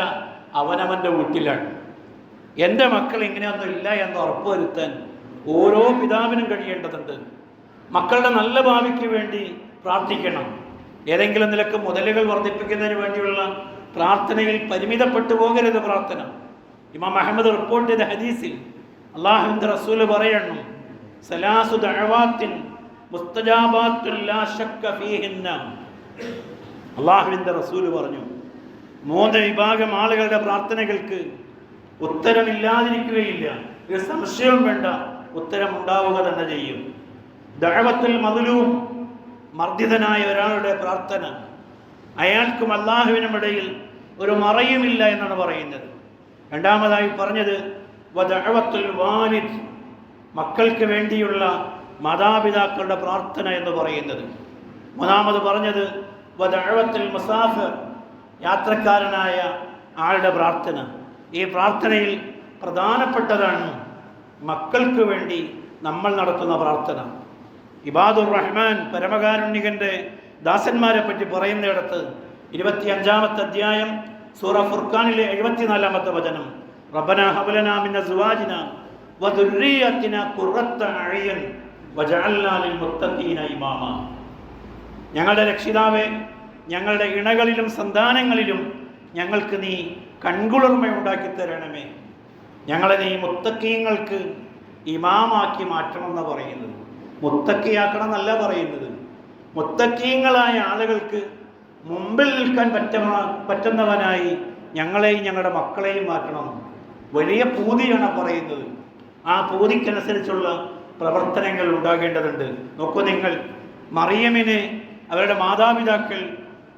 അവനവൻ്റെ വീട്ടിലാണ്. എൻ്റെ മക്കൾ ഇങ്ങനെയൊന്നും ഇല്ല എന്ന് ഉറപ്പുവരുത്താൻ ഓരോ പിതാവിനും കഴിയേണ്ടതുണ്ട്. മക്കളുടെ നല്ല ഭാവിക്ക് വേണ്ടി പ്രാർത്ഥിക്കണം. ഏതെങ്കിലും നിലക്ക് മുതലുകൾ വർദ്ധിപ്പിക്കുന്നതിന് വേണ്ടിയുള്ള പ്രാർത്ഥനയിൽ പരിമിതപ്പെട്ടു പോകരുത് പ്രാർത്ഥന. ഇമാം അഹമ്മദ് റിപ്പോർട്ട് ചെയ്ത ഹദീസിൽ അല്ലാഹുവിൻ്റെ റസൂല് പറയുന്നു, സലാസു ദഅവാത്തിൻ മുസ്തജാബാത്തുൻ ലാ ശക്ക ഫീഹിന്ന. അല്ലാഹുവിൻ്റെ റസൂല് പറഞ്ഞു, 3 വിഭാഗം ആളുകളുടെ പ്രാർത്ഥനകൾക്ക് ഉത്തരമില്ലാതിരിക്കുകയില്ല, ഒരു സംശയവും വേണ്ട, ഉത്തരം ഉണ്ടാവുക തന്നെ ചെയ്യും. ദഅവത്തുൽ മദ്ലൂം, മർദ്ദിതനായ ഒരാളുടെ പ്രാർത്ഥന, അയാൾക്കും അല്ലാഹുവിനും ഇടയിൽ ഒരു മറയുമില്ല എന്നാണ് പറയുന്നത്. രണ്ടാമതായി പറഞ്ഞത് വദഅവത്തുൽ വാലിദ്, മക്കൾക്ക് വേണ്ടിയുള്ള മാതാപിതാക്കളുടെ പ്രാർത്ഥന എന്ന് പറയുന്നത്. മൂന്നാമത് പറഞ്ഞത് വദഅവത്തുൽ മുസാഫിർ, യാത്രക്കാരനായ ആളുടെ പ്രാർത്ഥന. ഈ പ്രാർത്ഥനയിൽ പ്രധാനപ്പെട്ടതാണ് മക്കൾക്ക് വേണ്ടി നമ്മൾ നടത്തുന്ന പ്രാർത്ഥന. ഇബാദുർ റഹ്മാൻ, പരമകാരുണ്യകന്റെ ദാസന്മാരെ പറ്റി പറയുന്നിടത്ത് 25-ാമത്തെ അധ്യായം സൂറ ഫുർഖാനിലെ 74-ാമത്തെ വചനം, റബ്ബനാ ഹബ്ലനാ മിൻ അസ്വാജിനാ വദുർരിയത്തിനാ ഖുർറത്ത അഅ്യുൻ വജഅൽനാ ലിൽ മുത്തഖീന ഇമാമാ. ഞങ്ങളുടെ രക്ഷിതാവേ, ഞങ്ങളുടെ ഇണകളിലും സന്താനങ്ങളിലും ഞങ്ങൾക്ക് നീ കൺകുളിർമ ഉണ്ടാക്കി തരണമേ. ഞങ്ങളെ നീ മുത്തഖീങ്ങൾക്ക് ഇമാമാക്കി മാറ്റണമെന്ന് പറയുന്നത്. മുത്തഖിയാക്കണം എന്നല്ല പറയുന്നത്. മുത്തഖീങ്ങളായ ആളുകൾക്ക് മുമ്പിൽ നിൽക്കാൻ പറ്റുന്നവനായി ഞങ്ങളെയും ഞങ്ങളുടെ മക്കളെയും മാറ്റണം. വലിയ പൂതിയാണ് പറയുന്നത്. ആ പൂതിക്കനുസരിച്ചുള്ള പ്രവർത്തനങ്ങൾ ഉണ്ടാകേണ്ടതുണ്ട്. നോക്കൂ നിങ്ങൾ, മറിയമിനെ അവരുടെ മാതാപിതാക്കൾ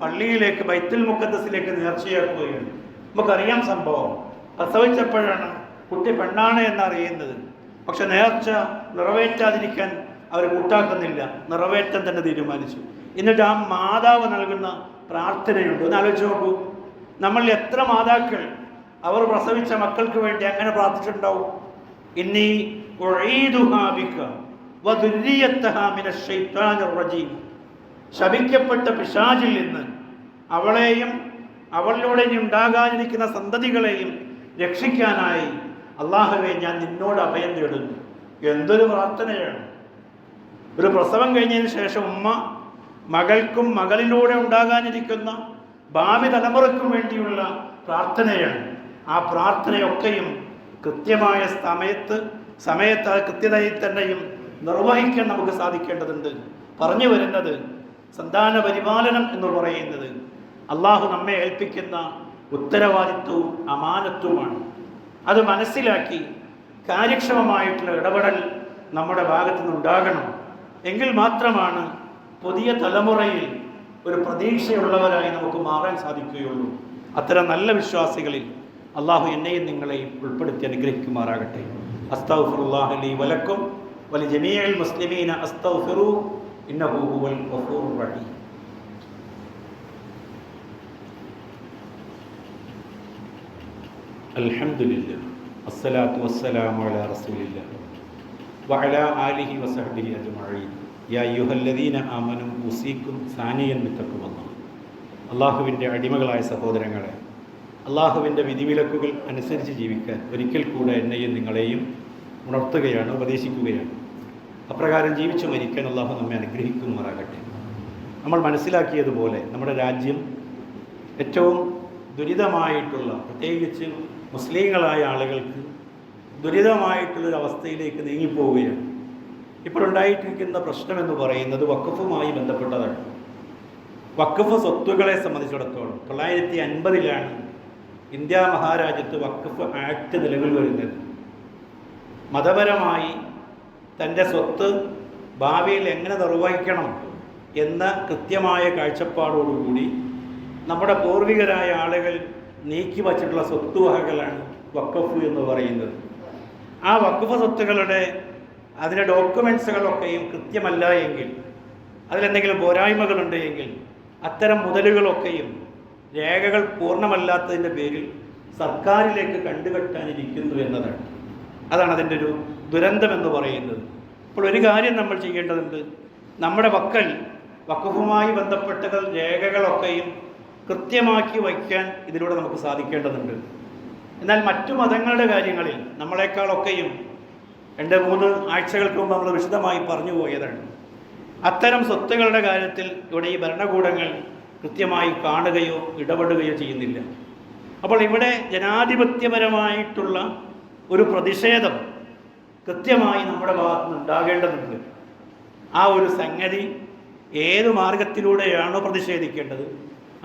പള്ളിയിലേക്ക്, ബൈത്തുൽ മുഖദ്ദസിലേക്ക് നേർച്ചയാക്കുകയാണ്. നമുക്കറിയാം സംഭവം. പ്രസവിച്ചപ്പോഴാണ് കുട്ടി പെണ്ണാണ് എന്നറിയുന്നത്. പക്ഷെ നേർച്ച നിറവേറ്റാതിരിക്കാൻ അവർ കൂട്ടാക്കുന്നില്ല, നിറവേറ്റാൻ തന്നെ തീരുമാനിച്ചു. എന്നിട്ട് ആ മാതാവ് നൽകുന്ന പ്രാർത്ഥനയുണ്ട്. ഒന്ന് ആലോചിച്ച് നോക്കൂ, നമ്മൾ എത്ര മാതാക്കൾ അവർ പ്രസവിച്ച മക്കൾക്ക് വേണ്ടി അങ്ങനെ പ്രാർത്ഥിച്ചിട്ടുണ്ടാവും. ഇന്നി ഉഈദുഹാ ബിക വദുർരിയതഹാ മിനശ് ശൈത്വാനിർ റജീം, ശപിക്കപ്പെട്ട പിശാചിൽ നിന്ന് അവളെയും അവളിലൂടെ ഇനി ഉണ്ടാകാനിരിക്കുന്ന സന്തതികളെയും രക്ഷിക്കാനായി അല്ലാഹുവേ ഞാൻ നിന്നോട് അഭയം തേടുന്നു. എന്തൊരു പ്രാർത്ഥനയാണ്! ഒരു പ്രസവം കഴിഞ്ഞതിന് ശേഷം ഉമ്മ മകൾക്കും മകളിലൂടെ ഉണ്ടാകാനിരിക്കുന്ന ഭാവി തലമുറയ്ക്കും വേണ്ടിയുള്ള പ്രാർത്ഥനയാണ്. ആ പ്രാർത്ഥനയൊക്കെയും കൃത്യമായ സമയത്ത് കൃത്യതയിൽ തന്നെയും നിർവഹിക്കാൻ നമുക്ക് സാധിക്കേണ്ടതുണ്ട്. പറഞ്ഞു വരുന്നത് സന്താന പരിപാലനം എന്ന് പറയുന്നത് അള്ളാഹു നമ്മെ ഏൽപ്പിക്കുന്ന ഉത്തരവാദിത്വവും അമാനത്വവുമാണ്. അത് മനസ്സിലാക്കി കാര്യക്ഷമമായിട്ടുള്ള ഇടപെടൽ നമ്മുടെ ഭാഗത്തു നിന്നുണ്ടാകണം. എങ്കിൽ മാത്രമാണ് പുതിയ തലമുറയിൽ ഒരു പ്രതീക്ഷയുള്ളവരായി നമുക്ക് മാറാൻ സാധിക്കുകയുള്ളൂ. അത്തരം നല്ല വിശ്വാസികളിൽ അള്ളാഹു എന്നെയും നിങ്ങളെയും ഉൾപ്പെടുത്തി അനുഗ്രഹിക്കുമാറാകട്ടെ. അസ്തഗ്ഫിറുല്ലാഹ ലീ വലക്കും വലിജമീഇൽ മുസ്ലിമീന അസ്തഗ്ഫിറൂ ഇന്നഹു ഹുവൽ ഗഫൂറുർ റഹീം. അൽഹംദുലില്ലാഹ് അസ്സലാത്തു വസ്സലാമു അലാ റസൂലില്ലാഹ് വഅലാ ആലിഹി വസഹ്ബിഹി അജ്മഈൻ. യാ അയ്യുഹല്ലദീന ആമനൂ ഉസീക്കും സാനിയൻ ബിത്തഖ്വല്ലാഹ്. അള്ളാഹുവിൻ്റെ അടിമകളായ സഹോദരങ്ങളെ, അള്ളാഹുവിൻ്റെ വിധിവിലക്കുകൾ അനുസരിച്ച് ജീവിക്കാൻ ഒരിക്കൽ കൂടെ എന്നെയും നിങ്ങളെയും ഉണർത്തുകയാണ്, ഉപദേശിക്കുകയാണ്. അപ്രകാരം ജീവിച്ചു മരിക്കാൻ അള്ളാഹു നമ്മെ അനുഗ്രഹിക്കുമാറാകട്ടെ. നമ്മൾ മനസ്സിലാക്കിയതുപോലെ നമ്മുടെ രാജ്യം ഏറ്റവും ദുരിതമായിട്ടുള്ള, പ്രത്യേകിച്ച് മുസ്ലിങ്ങളായ ആളുകൾക്ക് ദുരിതമായിട്ടുള്ളൊരവസ്ഥയിലേക്ക് നീങ്ങിപ്പോവുകയാണ്. ഇപ്പോൾ ഉണ്ടായിട്ടിരിക്കുന്ന പ്രശ്നമെന്ന് പറയുന്നത് വഖഫുമായി ബന്ധപ്പെട്ടതാണ്. വഖഫ് സ്വത്തുക്കളെ സംബന്ധിച്ചിടത്തോളം 1950 ഇന്ത്യ മഹാരാജ്യത്ത് വഖഫ് ആക്ട് നിലവിൽ വരുന്നത്. മതപരമായി തൻ്റെ സ്വത്ത് ഭാവിയിൽ എങ്ങനെ നിർവഹിക്കണം എന്ന കൃത്യമായ കാഴ്ചപ്പാടോടുകൂടി നമ്മുടെ പൂർവികരായ ആളുകൾ നീക്കി വച്ചിട്ടുള്ള സ്വത്തുവകകളാണ് വഖഫ് എന്ന് പറയുന്നത്. ആ വഖഫ് സ്വത്തുക്കളുടെ അതിൻ്റെ ഡോക്യുമെൻസുകളൊക്കെയും കൃത്യമല്ല എങ്കിൽ, അതിലെന്തെങ്കിലും പോരായ്മകളുണ്ട് എങ്കിൽ, അത്തരം മുതലുകളൊക്കെയും രേഖകൾ പൂർണ്ണമല്ലാത്തതിൻ്റെ പേരിൽ സർക്കാരിലേക്ക് കണ്ടുകെട്ടാനിരിക്കുന്നു എന്നതാണ്. അതാണ് അതിൻ്റെ ഒരു ദുരന്തമെന്ന് പറയുന്നത്. അപ്പോൾ ഒരു കാര്യം നമ്മൾ ചെയ്യേണ്ടതുണ്ട്. നമ്മുടെ പക്കൽ വഖഫുമായി ബന്ധപ്പെട്ട രേഖകളൊക്കെയും കൃത്യമാക്കി വയ്ക്കാൻ ഇതിലൂടെ നമുക്ക് സാധിക്കേണ്ടതുണ്ട്. എന്നാൽ മറ്റു മതങ്ങളുടെ കാര്യങ്ങളിൽ നമ്മളെക്കാളൊക്കെയും 2-3 ആഴ്ചകൾക്ക് മുമ്പ് നമ്മൾ വിശദമായി പറഞ്ഞു പോയതാണ്. അത്തരം സ്വത്തുക്കളുടെ കാര്യത്തിൽ ഇവിടെ ഈ ഭരണകൂടങ്ങൾ കൃത്യമായി കാണുകയോ ഇടപെടുകയോ ചെയ്യുന്നില്ല. അപ്പോൾ ഇവിടെ ജനാധിപത്യപരമായിട്ടുള്ള ഒരു പ്രതിഷേധം കൃത്യമായി നമ്മുടെ ഭാഗത്ത് നിന്ന് ഉണ്ടാകേണ്ടതുണ്ട്. ആ ഒരു സംഗതി ഏതു മാർഗത്തിലൂടെയാണോ പ്രതിഷേധിക്കേണ്ടത്,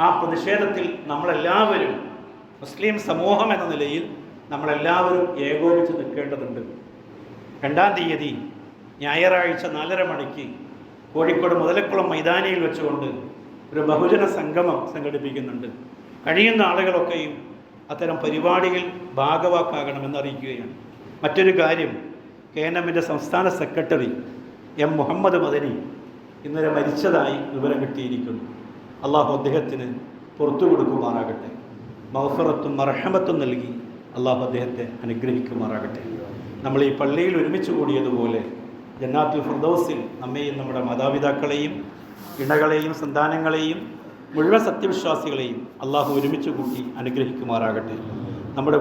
ആ പ്രതിഷേധത്തിൽ നമ്മളെല്ലാവരും, മുസ്ലിം സമൂഹം എന്ന നിലയിൽ നമ്മളെല്ലാവരും ഏകോപിച്ച് നിൽക്കേണ്ടതുണ്ട്. 2-ാം തീയതി ഞായറാഴ്ച 4:30 മണിക്ക് കോഴിക്കോട് മുതലക്കുളം മൈതാനിയിൽ വെച്ചുകൊണ്ട് ഒരു ബഹുജന സംഗമം സംഘടിപ്പിക്കുന്നുണ്ട്. കഴിയുന്ന ആളുകളൊക്കെയും അത്തരം പരിപാടിയിൽ ഭാഗവാക്കാകണമെന്ന് അറിയിക്കുകയാണ്. മറ്റൊരു കാര്യം, KNM സംസ്ഥാന സെക്രട്ടറി M. മുഹമ്മദ് മദനി ഇന്നലെ മരിച്ചതായി വിവരം കിട്ടിയിരിക്കുന്നു. അള്ളാഹു അദ്ദേഹത്തിന് പുറത്തു കൊടുക്കുമാറാകട്ടെ. മഗ്ഫിറത്തും മർഹമത്തും നൽകി അള്ളാഹു അദ്ദേഹത്തെ അനുഗ്രഹിക്കുമാറാകട്ടെ. നമ്മൾ ഈ പള്ളിയിൽ ഒരുമിച്ച് കൂടിയതുപോലെ ജന്നാത്തുൽ ഫിർദൗസിൽ നമ്മെയും നമ്മുടെ മാതാപിതാക്കളെയും ഇണകളെയും സന്താനങ്ങളെയും മുഴുവൻ സത്യവിശ്വാസികളെയും അള്ളാഹു ഒരുമിച്ച് കൂട്ടി അനുഗ്രഹിക്കുമാറാകട്ടെ. നമ്മുടെ